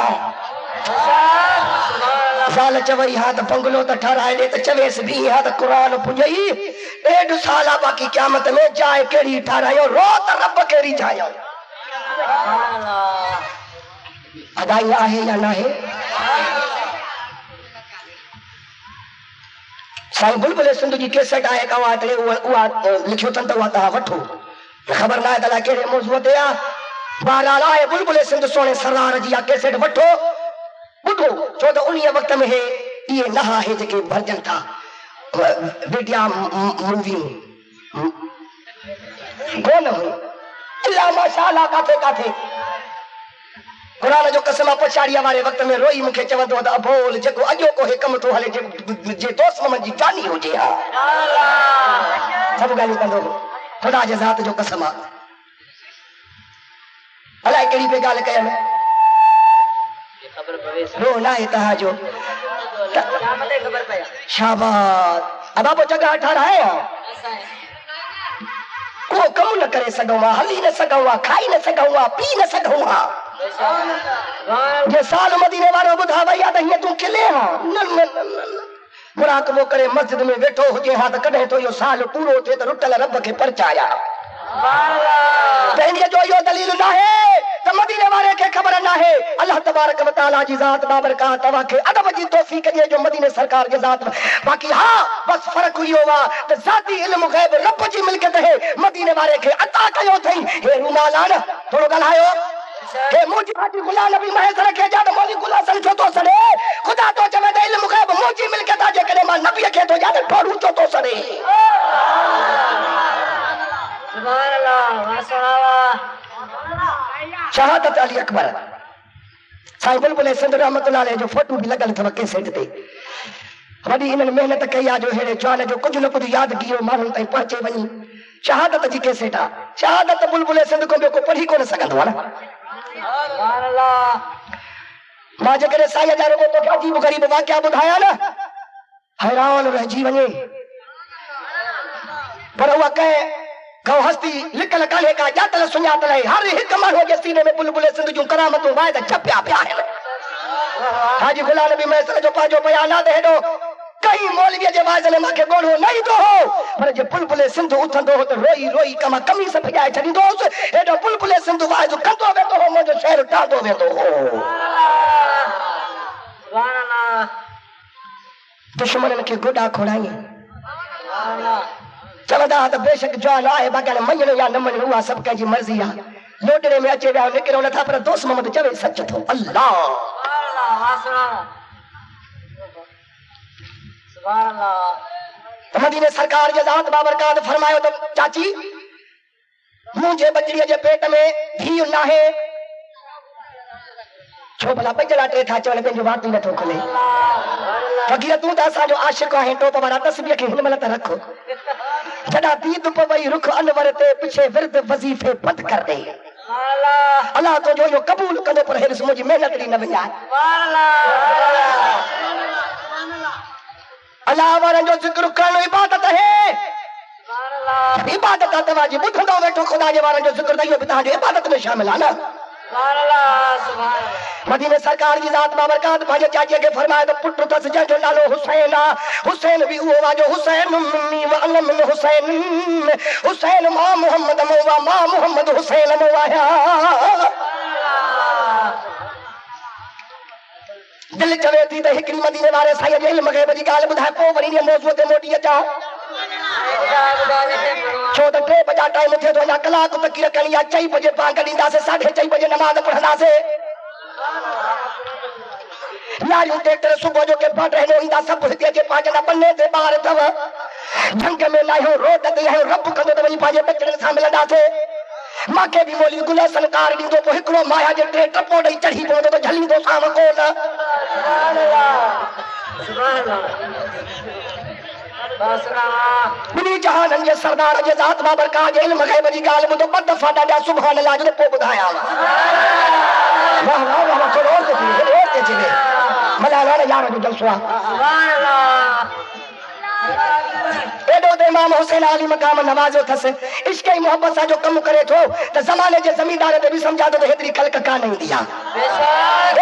ज़ाल चवई हा त बंगलो त ठाराए ॾे त चवेसि बि हा त क़ुरान पुॼई 1.5 साल आहे बाक़ी क़यामत में जाइ कहिड़ी ठारायो रो त रब कहिड़ी जायो अदाई आहे या नाहे साईं बुलबुल सिंध जी कैसेट आहे का उहा लिखियो अथनि त उहा तव्हां वठो ख़बर न आहे त कहिड़े मौज़ूअ ते आहे बहरहाल आहे बुलबुल सिंध सोणे सरदार जी आहे कैसेट वठो ॿुधो छो त उन वक़्त में इहे न आहे जेके भरजनि था वीडिया मूवियूं कोन हुई अल्लाह माशाअल्लाह काथे काथे क़ुरान जो कसम पछाड़ीअ वारे वक़्त में रोई मूंखे चवंदो त अबोल जेको अॼो को कमु थो हले जे दोस्त जी जानी हुजे हा सभु ॻाल्हियूं कंदो ख़ुदा जे ज़ात जो कसम आहे अलाए कहिड़ी पे ॻाल्हि कयनि रो न आहे तव्हांजो शाबाश बाबो जॻह ठाराए को कमु न करे सघूं आहे हली न सघूं आहे खाई न सघूं आहे पी न सघूं आहे जे साल मदीने वारो ॿुधा वई आहे त हीअं तूं खिले हा न मुराकबो करे मस्जिद में वेठो हुजे हा त कॾहिं तो इहो साल पूरो थिए त रुटल रब खे परचाया तंहिंजे जो इहो दलील न आहे त मदीने वारे खे ख़बर न आहे अल्लाह तबारक व तआला जी ज़ात बाबरकात तव्हां खे अदब जी तौफ़ीक़ ॾिए जो मदीने सरकार जे ज़ात बाक़ी हा बस फ़र्क़ इहो आहे त ज़ाती इल्म ग़ैब रब जी मिल्कियत है मदीने वारे खे अता कयो अथई हे रूमाल आहे न थोरो ॻाल्हायो हे मुंहिंजी हाजी गुलाम नबी महज़ रखे जा त मौली गुलासन छो थो सड़े ख़ुदा तो चवे त इल्म ग़ैब मुंहिंजी मिल्कियत आहे जेकॾहिं मां नबीअ खे थो ॾियां त ठोरू छो थो सड़े शहादत अली अकबर साईं बुलबुल सिंध रहमतुल्लाह अलैह जो फोटो भी लगल अथव कैसेट ते वॾी इन्हनि महिनत कई आहे जो हेड़े जवान जो कुझु न कुझु यादगिरी माण्हुनि ताईं पहुचे वञी शहादत जी कैसेट आहे शहादत बुलबुल सिंध को ॿियो को पढ़ी कोन सघंदो आहे न मां जेकॾहिं साईं जा रुगो तोखे अजीब ग़रीब वाक़िया ॿुधाया न हैरान रहिजी वञे पर उहा कंहिं गौ हस्ती लिकल कान्हे का ॼातल सुञातल आहे हर हिकु माण्हूअ जे सीने में बुलबुल सिंध जूं करामतूं वाइद छपिया पिया आहिनि हाजी गुलाम नबी महज़ जो पंहिंजो बयान आहे हेॾो कई मौलवीअ जे वाइज़ में मूंखे ॻोढ़ो न ईंदो हो पर जे बुलबुल सिंध उथंदो हो त रोई रोई कम कमीस फिॼाए छॾींदो हुउसि हेॾो बुलबुल सिंध वाइज़ कंदो वेंदो हो मुंहिंजो शहर टांदो वेंदो हो दुश्मननि खे गोॾा खोड़ाई चवंदा त बेशक जवान आहे बाक़ी मञणो या न मञणो उहा सभु कंहिंजी मर्ज़ी आहे लोटड़े में अचे विया निकिरो नथा पर दोस्त मोहम्मद चवे सच थो अल्लाह मदीने सरकार जे ज़ात बाबरकात फरमायो त चाची मुंहिंजे बचड़ीअ जे पेट में धीउ न आहे छो भला पंजड़ा टे था चवनि पंहिंजो वात नथो खुले फकीर तूं त असांजो आशिक़ आहे टोप वारा तस्बीह खे हिन महिल त रखो जॾा दीद पवई रुख अनवर ते पिछे विर्द वज़ीफे बंद कर दे अल्लाह तुंहिंजो इहो क़बूल कंदो पर हिन मुंहिंजी महिनत ॾी न विञाए अल्लाह वारनि जो ज़िक्र करणु इबादत है इबादत आहे तव्हांजी ॿुधंदो वेठो ख़ुदा जे वारनि जो ज़िक्र त इहो बि तव्हांजो इबादत में शामिल आहे न मदीने सरकार जी ज़ात बाबरकात पंहिंजे चाचीअ खे फरमाए त पुट अथसि जंहिंजो नालो हुसैन आहे हुसैन बि उहो आहे जो हुसैन मिन्नी व अना मिन हुसैन हुसैन मां मोहम्मद मोवा मां मोहम्मद हुसैन मोवाया दिल चवे थी त हिकिड़ी मदीने वारे साईं जे इल्म ग़ैब जी ॻाल्हि ॿुधाए पोइ वरी इन मौज़ूअ ते मोटी अचां छो त 3 बजे टाइम थिए थो अञा कलाक तकीर करणी आहे 4 बजे पाण ॾींदासीं 4:30 बजे नमाज़ पढ़ंदासीं लारियूं ट्रैक्टर सुबुह जो के बट रहनो ईंदा सभु हिते जे पंहिंजे बन्ने ते ॿार अथव झंग में नाहियो रोड ते आहियो रब कंदो त वञी पंहिंजे बचड़नि सां मिलंदासीं मूंखे बि मोली गुलसन कार ॾींदो पोइ हिकिड़ो माया जे टे टपो ॾेई चढ़ी पवंदो त झलींदो साम कोन ॿिनी जहाननि जे सरदार जे ज़ात बाबरकात जे इल्म ग़ैब जी ॻाल्हि ॿुधो ॿ दफ़ा ॾाढा सुभान अल्लाह जो पोइ ॿुधाया वाह वाह वाह थोरो और ते थी वे मलाला यार जो जलसो आहे एॾो त इमाम हुसैन अली मक़ाम नवाज़ो अथसि इश्क ऐं मोहब्बत सां जो कमु करे थो त ज़माने जे ज़मीनदार ते बि सम्झा थो त हेतिरी ख़ल्क़ कान ईंदी आहे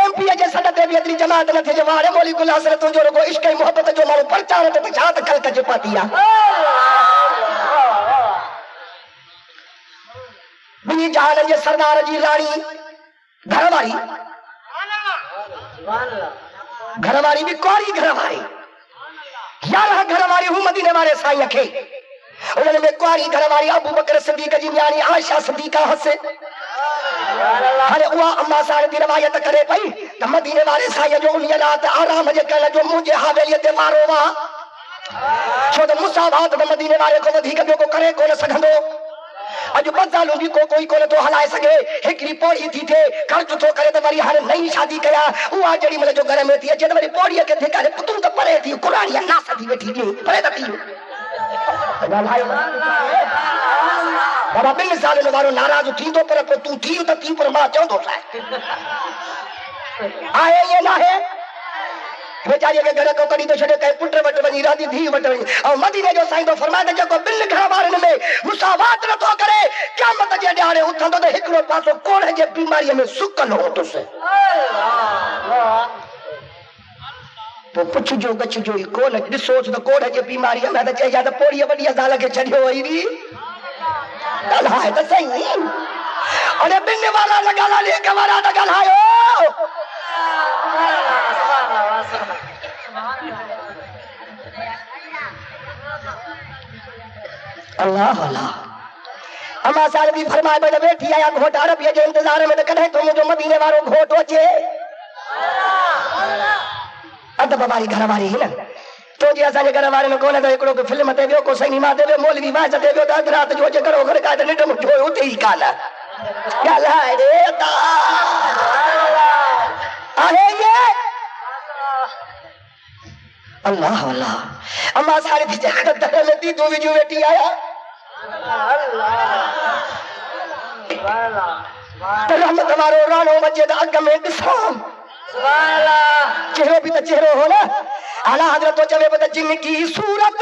एमपीअ जे सॾ ते बि हेतिरी जमात न थिए वारे मौली गुल हसन तुंहिंजो रुगो इश्क ऐं मोहब्बत जो माण्हू प्रचार ते छा त ख़ल्क़ जी पाती आहे ॿिनी जहाननि जे सरदार जी राणी घरवारी बि कुआरी घरवारी 11 घरवारी हूं मदीने वारे साईं खे उन्हनि में कुआरी घरवारी अबू बकर सिद्दीक़ जी न्याणी आयशा सिद्दीक़ा हसे हाणे उहा अम्मा साहिब जी रवायत करे पई त मदीने वारे साईं जो उन रात आराम जे करण जो मुंहिंजे हवेलीअ ते वारो वा छो त मुसावात त मदीने वारे को वधीक ॿियो को करे कोन सघंदो अॼु बज़ालूं बि कोई कोन थो हलाए सघे हिकिड़ी पौड़ी थी थिए ख़र्च थो करे त वरी हाणे नई शादी कया उहा जेॾी महिल जो घर में थी अचे त वरी पौड़ीअ खे धिका तूं त परे थी क़ुरानी नास थी वेठी परे त थी बाबा 2 सालनि वारो नाराज़ थींदो पर पोइ तूं थी त थी पर मां चवंदो आहे ईअं न आहे बेचारीअ खे घर को कढी थो छॾे कंहिं पुट वटि वञी रहंदी धीउ वटि वञी ऐं मदीने जो साईं थो फरमाए त जेको 2 घर वारनि में मुसावात नथो करे क़यामत जे ॾियारे उथंदो त हिकिड़ो पासो कोढ़ जे बीमारीअ में सुकल हूंदुसि तो पुछ जो गच जो ही कोन ॾिसोस त कोड़ जे बीमारी में त चई या त पोड़ी वॾी ज़ाल खे छॾियो वई नी ॻाल्हाए त सही अरे बिन वाला न ॻाल्हाए हिक वारा न ॻाल्हायो अल्लाह अल्लाह अमा साल भी फरमाए बे बैठी आया घोट अरबिया जे इंतजार में त कॾहिं तो मुंहिंजो मदीने वारो घोट अचे अदब वारी घर वारी ही न तो जी असांजे घर वारे में कोन त हिकिड़ो को फिल्म ते वियो को सिनेमा ते वियो मौलवी वाज ते वियो त अधु राति जो अचे करो घर का त निंड मुठो उते ई कान ॻाल्हाए रे आहे ये अल्लाह अल्लाह अम्मा सारी थी खतर में दी दो विजू बेटी आया रहमत वारो राणो मजे त अग में ॾिसां चेहरो भी तो चेहरो हो ना आला हजरत तो चवे बता जिनकी सूरत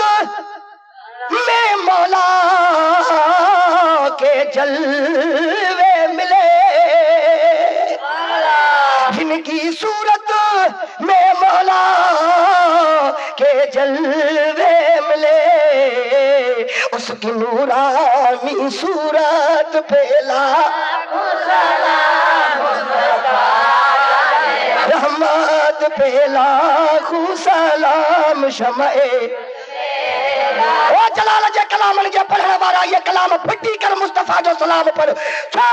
में मौला के जलवे मिले जिनकी सूरत में मौला के जलवे मिले उसकी नूरानी सूरत पे रहमत पे लाखू सलाम शमए ओ जलाल जे कलाम जे पढ़ने वाला ये कलाम फटी कर मुस्तफा जो सलाम पर छो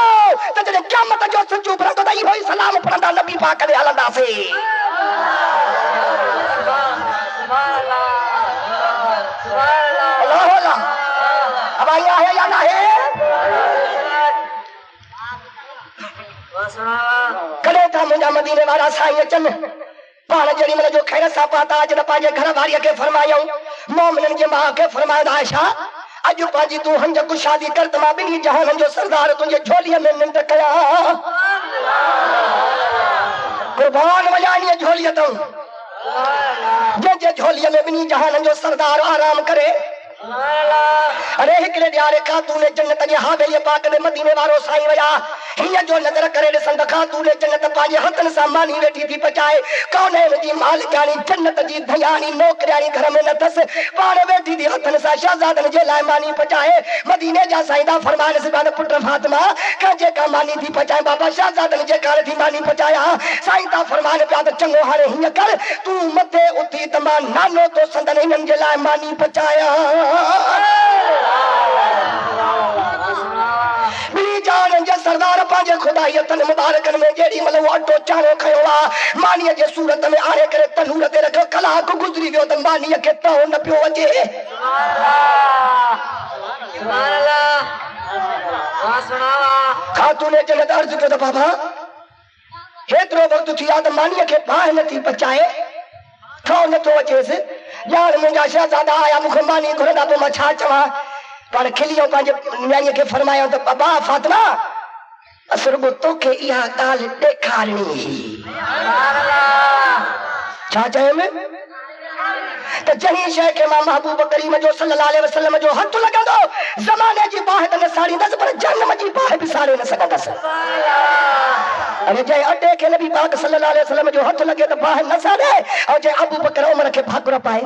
त जने क़यामत जो सचू भरंदो त इहो ई सलाम पढ़ंदा नबी पाक दे हलंदा से अल्लाह अल्लाह अब आया है या ना है कॾहिं था मुंहिंजा मदीने वारा साईं अचनि पाण जेॾी महिल जो ख़ैर सां पाता अॼु त पंहिंजे घर वारीअ खे फरमायूं मोमिननि जे माउ खे फरमायो आयशा अॼु पंहिंजी तूं हंज कुशादी कर त मां ॿिन्ही जहाननि जो सरदार तुंहिंजे झोलीअ में निंड कयां कुर्बान वॼाणीअ झोलीअ अथऊं जंहिंजे झोलीअ में ॿिन्ही जहाननि जो सरदार आराम करे अरे हिकिड़े ॾियारे खातून जन्नत जे हावेलीअ पाक में मदीने वारो साईं वया हिन जो नज़र करे ॾिसंद खातून जन्नत पंहिंजे हथनि सां मानी वेठी थी पचाए कौनैन जी मालिकाणी जन्नत जी धयाणी नौकरियाणी घर में न अथसि पाण वेठी थी हथनि सां शहज़ादनि जे लाइ मानी पचाए मदीने जा साईं दा फरमाइनि सिबान पुट फातिमा का जेका मानी थी पचाए बाबा शहज़ादनि जे कार थी मानी पचाया साईं दा फरमाइनि पिया त चङो हाणे हीअं कर तूं मथे उथी त मां नानो तो संदन हिननि जे लाइ मानी पचाया सरदार पंहिंजे खुदाई तन मुबारकन में जेडी मतलब वो अटो चारो खयो आ मानीअ जे सूरत में आणे करे तनूर ते रखो कलाक गुज़री वियो त मानीअ खे तओ न पियो अचे सुभान अल्लाह सुभान खातून जन्नत अर्ज़ कयो त बाबा हेतिरो वक़्तु थी वियो त मानीअ खे बाहि नथी पचाए ठो नथो अचेसि ॼाण मुंहिंजा शहज़ादा आया मूंखे मानी घुरंदा पोइ मां छा चवां पाण खिलियो पंहिंजे न्याणीअ खे फरमायो त बाबा फातिमा असुरगो तोखे इहा ॻाल्हि ॾेखारणी हुई छा चयुमि त जंहिं शइ खे मां महबूब करीम जो सल्लल्लाहु अलैहि वसल्लम जो हथ लॻंदो ज़माने जी बाहि त न साड़ींदसि पर जन्म जी बाहि बि साड़े न सघंदसि अरे जंहिं अटे खे नबी पाक सल्लल्लाहु अलैहि वसल्लम जो हथ लॻे त बाहि न साड़े ऐं जंहिं अबू बकर उमर खे भाकुर पाए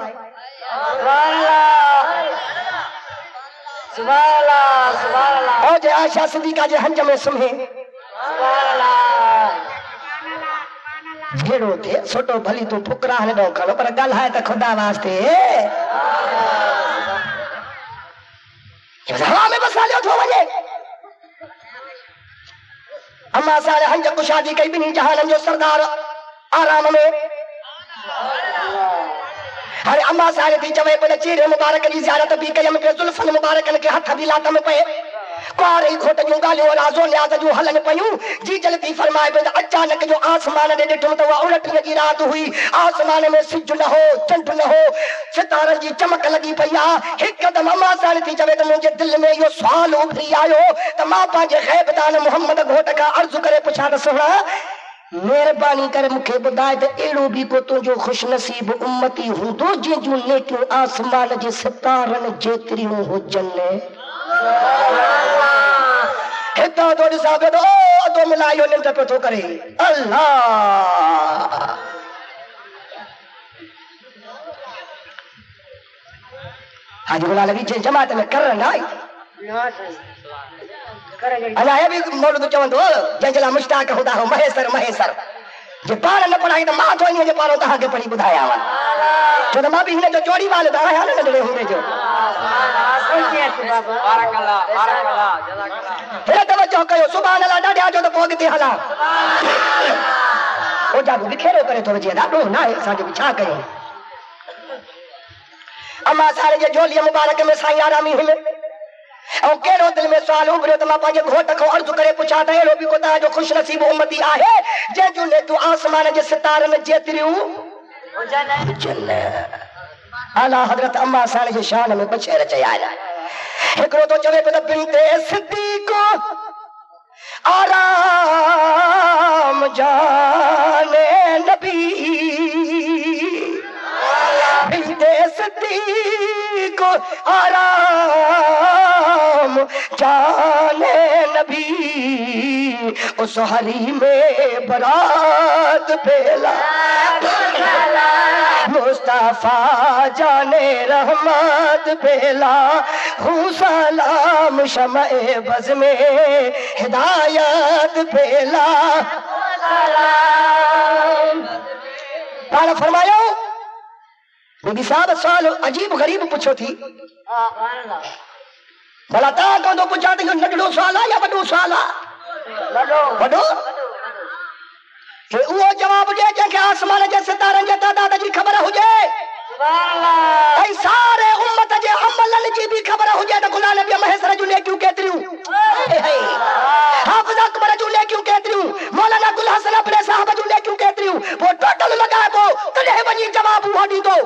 और जय आयशा सिद्दीका जे हंज में सुम्हे जेड़ो थे सोटो भली तू फुकरा न खड़ो पर ॻाल्हाए त खुदा वास्ते हवा में बसालियो थो वञे अम्मा सारे हंज कुशादी कई ॿिन्ही जहाननि जो सरदार आराम में अरे अम्मा सारे थी चवे पहले चेहरे मुबारक की ज़ियारत भी कयम पे जुल्फन मुबारकन के हथ भी लात में पे कुआरे घोट जूं ॻाल्हियूं राज़ो न्याज़ जूं हलनि पयूं जी जल्दी फरमाए पे अचानक जो आसमान दे ॾिठो त उहा 29 जी रात हुई आसमान में सिज न हो चंड न हो सितारनि जी चमक लगी पई आ हिकदम अम्मा सारे थी चवे त मुंहिंजे दिल में इहो सुवाल उभरी आयो त मां पंहिंजे ग़ैबदान मोहम्मद घोट खां अर्ज़ करे पुछां त सुणा मेहरबानी करे मुखे बुधाए त एड़ो भी को तुझो खुश नसीब उम्मती हूंदो जंहिंजूं नेकियूं आसमान जे सितारनि जेतिरियूं हुजनि हितां तो ॾिसां पियो त ओ अधो मिलायो निंड पियो थो करे अल्लाह हाजी गुलाम नबी जमात में कर ना अला है भी मौलूद चवंदो जंजला मुश्ताक हुदा हो महेसर महेसर जे पाण न पढ़ाई त मां थो जे पाण तहां के पढ़ी बुधाया वा छो त मां भी हिन जो जोड़ी वाल दा है न नंढड़े हूंदे जो हे तवज्जो कयो सुभान अल्लाह ॾाढा जो त पोइ किथे हला ओ जागो बिखेरो करे थो वजे ॾाढो ना है असां जो छा कयूं अम्मा सारे जे झोली मुबारक में साईं आरामी हिन और केड़ो दिल में सवाल उभरियो त मां पंहिंजे घोट खां अर्ज़ु करे पुछां त अहिड़ो बि को तव्हांजो खुश नसीब उम्मती आहे जंहिंजूं नेतूं आसमान जे सितारनि जेतिरियूं हुजनि आला हज़रत अम्मा साणे जे शान में ॿ शेर चया आहिनि हिकिड़ो तो चवे पियो त बिनते सिद्दीक़ आराम जाने नबी बिनते सिद्दीक़ आराम जाने नबी उस हरी में बरात बेला मुस्तफा जाने रहमत बेला हूँ सलाम शमए बज़ में हिदायत बेला पाण फरमायो बीबी साहब सवाल अजीब गरीब पूछो थी भला तव्हां कंदो पुछां त इहो नंढड़ो सवाल आहे या वॾो सवाल आहे वॾो उहो जवाब ॾे जंहिंखे आसमान जे सितारनि जे तादाद जी ख़बर हुजे ऐं सारे उम्मत जे अमलनि जी बि ख़बर हुजे त गुलाम नबी महेसर जूं नेकियूं केतिरियूं हाफ़िज़ अकबर जूं नेकियूं केतिरियूं मौलाना गुल हसन अबरे साहब जूं नेकियूं केतिरियूं पोइ टोटल लॻाइबो तॾहिं वञी जवाब उहो ॾींदो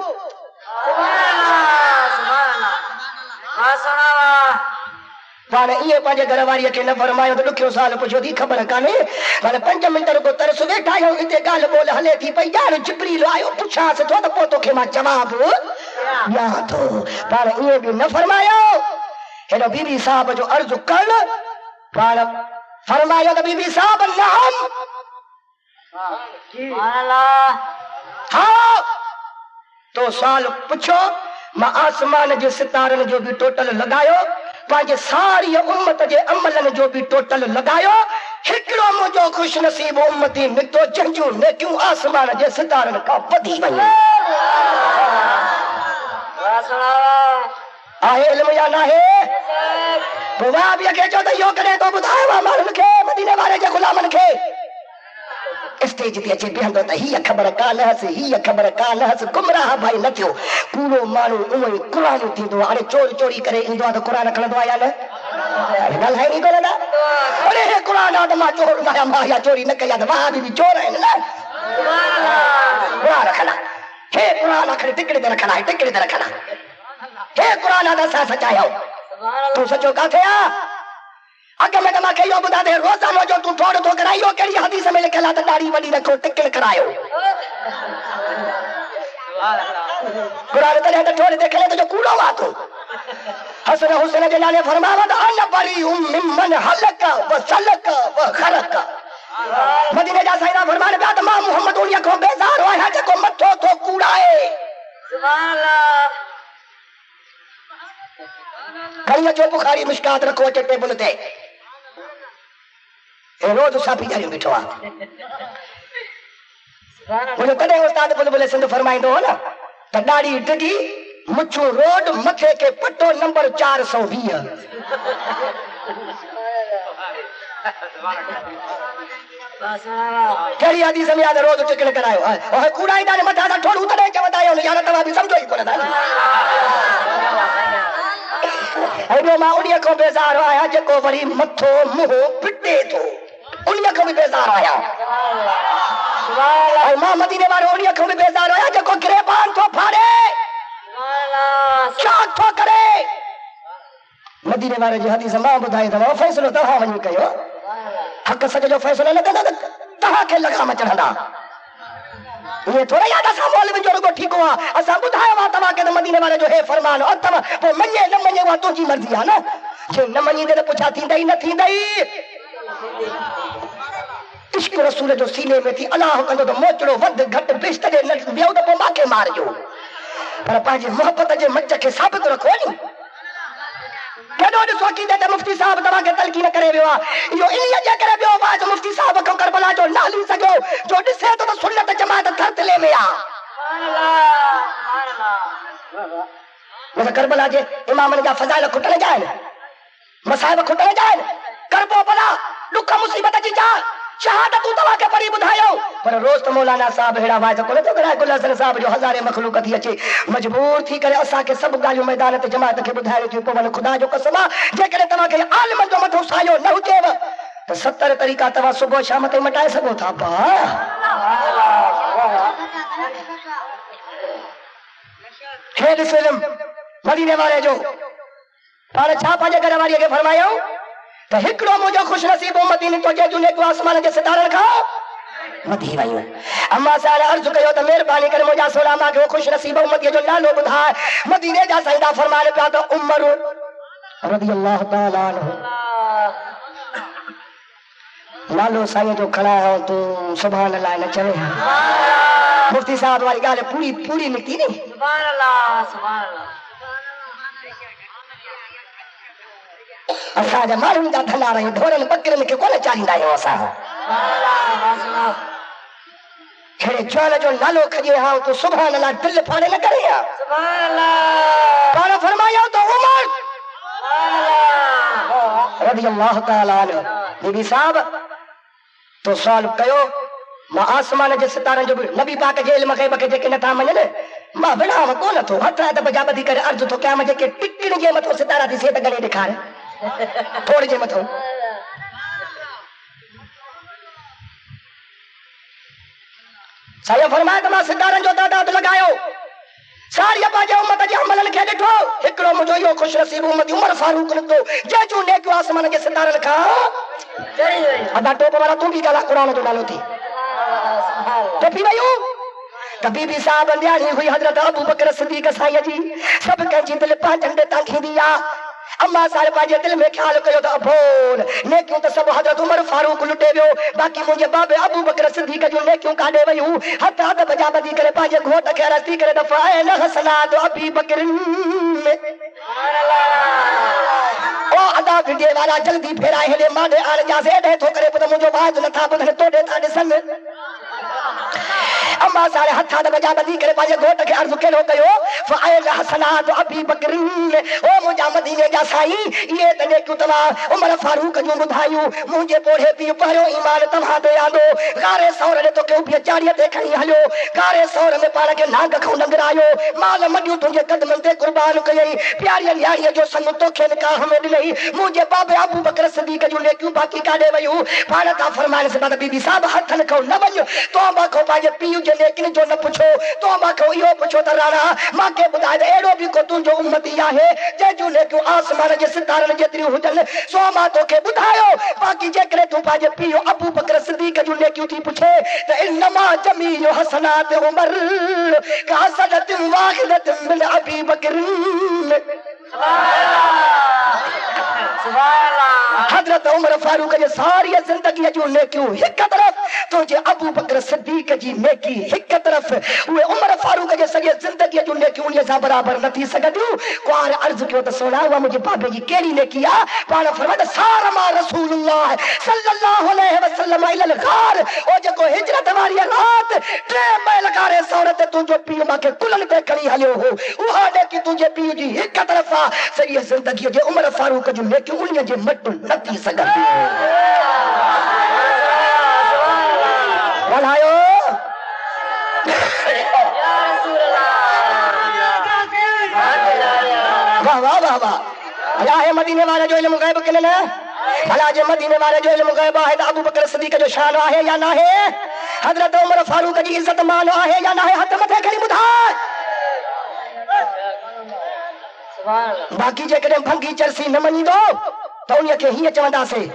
पाण इहे पंहिंजे घर वारीअ खे न फरमायो त ॾुखियो सुवाल पुछो थी ख़बर कान्हे हाणे 5 मिंट रुगो तरस वेठा आहियूं हिते ॻाल्हि ॿोल हले थी पई ॼाण जिब्रील आयो पुछांसि थो त पोइ तोखे मां जवाब ॾियां थो पाण इहे बि न फरमायो हेॾो बीबी साहब जो अर्ज़ु करणु पाण फरमायो त बीबी साहब नहम हा तो सुवाल पुछो मां आसमान जे सितारनि जो बि टोटल लॻायो पंहिंजे सारी उम्मत जे अमलनि जो बि टोटल लॻायो हिकिड़ो मुंहिंजो खुश नसीब उम्मती निकितो जंहिंजूं नेकियूं आसमान जे सितारनि खां वधी वञे आहे इल्मु या न आहे पोइ वाह खे चओ त इहो कॾहिं तो ॿुधायो माण्हुनि खे मदीने वारे जे गुलामनि खे स्टेज ते अचे बीहंदो त हीअ ख़बर कान्हसि हीअ ख़बर कान्हसि गुमराह भाई न थियो पूरो माण्हू उहो ई क़ुर थींदो हाणे चोर चोरी करे ईंदो आहे त क़ुर खणंदो आहे या न ॻाल्हाए नी कोन अरे हे क़ुर त मां चोर न आहियां मां इहा चोरी न कई आहे त वाह बि चोर आहिनि न क़ुर खणा हे क़ुर खणी टिकड़े ते रखणा टिकड़े ते रखणा हे क़ुर त असां सचायो तूं सचो काथे आहे अॻे में त मूंखे इहो ॿुधा दे रोज़ानो जो तूं थोरो थो कराइयो कहिड़ी हदीस में लिखियल आहे त ॾाढ़ी वॾी रखो टिकड़ करायो क़ुरान तॾहिं त थोरे ते खणे त जो कूड़ो आहे तूं हसन हुसैन जे नाले फरमायो त अन बरीउम मिमन हलक व सलक व खरक मदीने जा साईं फरमान पिया त मां मोहम्मद उन्हीअ खां बेज़ार आहियां जेको मथो थो कूड़ाए सुभान अल्लाह खणी अचो बुखारी मिशकात रखो अचे टेबल ते रोज साफी जारी बीठो आहे मुझे कॾहिं उस्ताद बुलबुल सिंध फरमाईंदो हो न त ॾाढ़ी डिगी मुछू रोड मथे के पट्टो नंबर 420 कहिड़ी हदीस में आहे रोज टिकड़ करायो और कूड़ाईंदा ने मथा थोड़ू तॾहिं चवंदा आहियो यार तव्हां बि सम्झो ई कोन था हेॾो मां उन्हीअ खां बेज़ार आहियां जेको वरी मथो मुंहुं पिटे थो उन्हीअ खां बि बेज़ार आहियां ऐं मां मदीने वारो उन्हीअ खां बि बेज़ार आहियां जेको गिरेबान थो फाड़े छा थो करे मदीने वारे जी हदीस मां ॿुधाई अथव फ़ैसिलो तव्हां वञी कयो हक़ सच जो फ़ैसिलो न कंदा त तव्हांखे लगाम चढ़ंदा ये थोड़ा याद असां मौलवी जो रुगो ठीकु आहे असां ॿुधायो आहे तव्हांखे त मदीने वारे जो हे फरमान अथव पोइ मञे न मञे उहा तुंहिंजी मर्ज़ी आहे न जे न मञींदे त पुछा थींदई न थींदई इश्क रसूल जो सीने में थी अलाह कंदो त मोचड़ो वध घटि बिस्तरे न ॿियो त पोइ मांखे मारिजो पर पंहिंजी मोहब्बत जे मंच खे साबित रखो नी। केॾो ॾिसो कीदे त मुफ्ती साहब तव्हांखे तलक़ीन करे वियो आहे। इहो इन्हीअ जे करे वियो आहे जो मुफ्ती साहब खां करबला जो न हली सघियो, जो ॾिसे थो त सुन्नत जमात धरतले में आहे। करबला जे इमामनि जा फज़ाइल खुटण जा आहिनि, मसाइब खुटण जा आहिनि। करबो भला ॾुख मुसीबत जी जा शहादतूं तव्हांखे पढ़ी ॿुधायो, पर रोज़ त मौलाना साहब अहिड़ा वाइद कोन थो कराए। गुल हसन साहब जो हज़ारे मखलूक थी अचे, मजबूर थी करे असांखे सभु ॻाल्हियूं मैदान ते जमात खे ॿुधाइणियूं थियूं पवनि। ख़ुदा जो कसम आहे, जेकॾहिं तव्हांखे आलिमनि जो मथो सायो न हुजेव त 70 तरीक़ा तव्हां सुबुह शाम ताईं मटाए सघो था। खेल फिल्म मदीने वारे जो पाण छा पंहिंजे घर वारीअ खे फरमायूं त हिकिड़ो मुंहिंजो ख़ुशि नसीब उम्मती निकितो जंहिंजूं नेकियूं आसमान जे सितारनि खां वधी वयूं। अम्मा सां अर्ज़ु कयो त महिरबानी करे मुंहिंजा सोना मूंखे उहो ख़ुशि नसीब उम्मतीअ जो नालो ॿुधाए। मदीने जा साईंदा फरमाइनि पिया त उमर रज़ियल्लाहु ताला अन्हु नालो साईं जो खणायो तूं सुभान अल्लाह न चवे। मुफ्ती साहब वारी ॻाल्हि पूरी पूरी निकिती नी। सुभान अल्लाह सुभान अल्लाह। असांजा माण्हुनि जा धना रहियूं, ढोरनि बकरनि खे कोन चाहींदा आहियूं असां। कहिड़े चौल जो नालो खजे हा तूं सुभान अल्लाह दिलि फाड़े न करे हा। सुभान अल्लाह पाण फरमायो त उमर रज़ियल्लाहु ताला अन्हु बीबी साहब तो सवाल कयो, मां आसमान जे सितारनि जो नबी पाक जे इल्म ग़ैब खे जेके नथा मञनि मां विढ़ाव कोन थो। हथ हथ बजा ॿधी करे अर्ज़ु थो कयां जेके टिकण जे मथां सितारा थी से त गणे ॾेखार थोड़े जे मथां। साईं फरमाए त मां सितारनि जो तादाद लॻायो, सारी पंहिंजे उम्मत जे अमलनि खे ॾिठो, हिकिड़ो मुंहिंजो इहो ख़ुशि नसीब उम्मती उमर फारूक निकितो जंहिंजूं नेकियूं आसमान जे सितारनि खां अदा टोप वारा तूं बि ॻाल्हि क़ुरान जो नालो थी टोपी वयूं। त बीबी साहब न्याणी हुई हज़रत अबू बकर सिद्दीक़ साईं जी, सभु कंहिंजी दिलि पंहिंजे झंडे तां खींदी आहे। अम्मा साहिब पंहिंजे दिलि में ख़्यालु कयो त अबोल नेकियूं त सभु हज़रत उमर फारूक लुटे वियो, बाक़ी मुंहिंजे बाबे अबू बकर सिद्दीक़ जूं नेकियूं काॾे वयूं। हथ हथ बजा ॿधी करे पंहिंजे घोट खे अर्ज़ु थी करे दफ़ा न हसनात अबी बकर ओ अदा भिंडे वारा जल्दी फेराए हेॾे माॾे आण जासे एॾे थो करे त मुंहिंजो वाइदो नथा ॿुधनि तोॾे था ॾिसनि। अम्मा सारे हथ हथ बजा ॿधी करे पंहिंजे घोट खे अर्ज़ु कहिड़ो कयो फ़ाइल हसनात अबी बकर ओ मुंहिंजा मदीने जा साईं इहे त नेकियूं तव्हां उमर फारूक जूं ॿुधायूं। मुंहिंजे पोड़े पीउ पहिरियों ईमान तव्हां ते आंदो, गारे सौर ने तोखे उभीअ चाड़ीअ ते खणी हलियो, गारे सौर में पाण खे नांग खां लंघरायो, माल मॾियूं तुंहिंजे कदमनि ते कुर्बान कयई, प्यारीअ न्याणीअ जो संग तोखे निकाह में ॾिनई। मुंहिंजे बाबे अबू बकर सिद्दीक़ जूं नेकियूं बाक़ी काॾे वयूं। पाण तां फरमाइण से बाद बीबी साहब हथनि खां न वञ, तो मां पंहिंजे पीउ जे नेकिन जो न पुछो, तो मां इहो पुछो त राणा मूंखे ॿुधाए त अहिड़ो बि को तुंहिंजो उम्मती आहे जंहिंजूं नेकियूं आसमान जे सितारनि जेतिरियूं हुजनि, सो मां तोखे ॿुधायो। बाक़ी जेकॾहिं तूं पंहिंजे पीउ अबू बकर सिद्दीक़ जूं नेकियूं थी पुछे त इन्नमा जमीउ हसनात उमर का हसनत वाहिदत मिन अबी बकर। हज़रत उमर फारूक जे सारी ज़िंदगीअ जूं नेकियूं हिक तरफ़, तुंहिंजे अबू बकर सिद्दीक़ जी नेकी हिक तरफ़, उहे उमर फारूक जे सॼे ज़िंदगीअ जूं नेकियूं उन सां बराबरि न थी सघंदियूं। कुंवार अर्ज़ु कयो त सोना उहा मुंहिंजे बाबे जी कहिड़ी नेकी आहे? पाण फरमायो सार मां रसूलुल्लाह सल्लल्लाहु अलैहि वसल्लम इलल गार, ओ जेको हिजरत वारी रात 3 मैल गारे सौर ते तुंहिंजो पीउ मूंखे कुलनि ते खणी हलियो हो, उहा नेकी तुंहिंजे पीउ जी हिक तरफ़ आहे। सॼी ज़िंदगीअ जे उमर फारूक जूं नेकियूं उन जे मट न थी सघंदियूं। ॻाल्हायो वाह वाह वाह वाह। भला है मदीने वाले जो इल्म ग़ैब किन न? भला जे मदीने वाले जो इल्म ग़ैब आहे त अबू बकर सिद्दीक़ जो शान आहे या न आहे? हज़रत उमर फारूक जी इज़्ज़त मान आहे या न आहे? हथ मथे खणी ॿुधाए। बाक़ी जेकॾहिं भंगी चरसी न मञींदो त उन खे हीअं चवंदासीं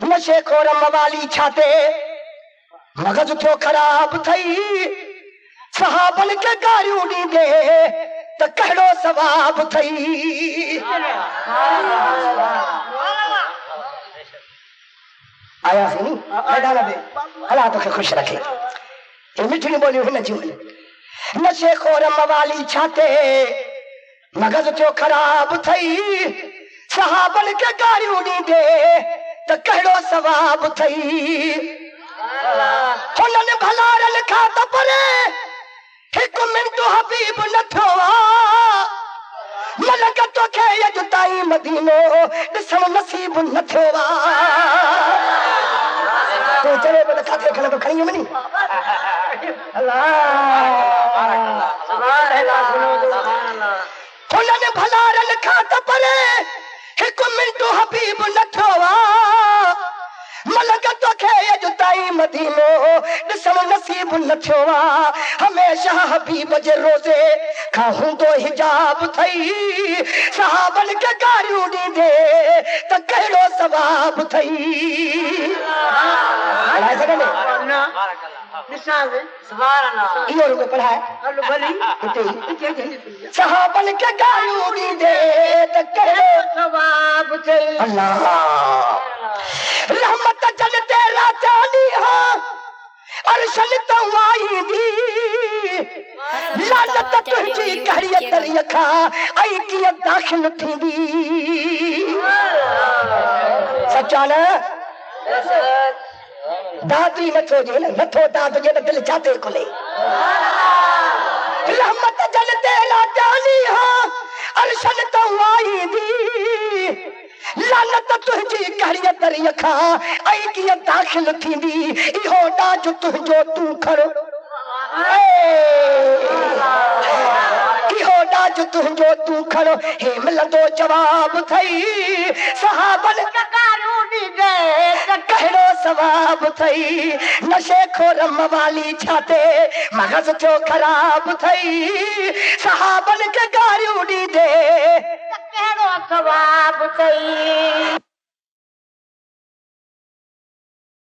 नशे खोर मवाली छाते मगज़ थियो ख़राब थई, सहाबन खे गारियूं ॾींदे त कहिड़ो सवाब थई। आयासीं नी मैदान में, अलाह तोखे ख़ुशि रखे। ये मिठियूं ॿोलियूं हिन जूं नशे खोर मवाली छाते मगज जो खराब थई सहाबन के गाड़ियों ॾींदे त कहिड़ो सवाब थई हुननि भला लिखा त परे हिकु मिंट हबीब न थियो मलक तोखे अॼु ताईं मदीनो ॾिसण नसीब न थियो तूं चवे भले किथे खणंदो खणी वञी हुननि भला लिखा त परे हिकु मिंट हबीब न थियो मलक तोखे अॼु ताईं मदीनो ॾिसण नसीब न थियो हमेशा हबीब जे रोज़े खां हूंदो हिजाब थई सहाबन के गाड़ियूं ॾींदे त कहिड़ो सवाब थई इहो रुॻो पढ़ाए सहाबन के गाड़ियूं ॾींदे त कहिड़ो सवाब थई अल्लाह रहमत जन तेरा जानी हा अर्शन तो आई दी लानत तुझी कहिड़ी तरी खा आई कीअं दाखिल थींदी सच्चा न दादी नथो जे नथो दाद जे दिल जाते खुले रहमत जन तेरा जानी हा अर्शन तो आई दी लानत तुझी कहिड़ी तरी खा आई कीअं दाखिल थींदी इहो ॾाज तुंहिंजो तूं खणो इहो ॾाज तुंहिंजो तूं खणो हे मिलंदो जवाब थई सहाबन कहिड़ो सवाब थई नशे खोर मवाली छाते मगज थियो खराब थई सहाबन के गाड़ियूं ॾींदे कहिड़ो सवाब थई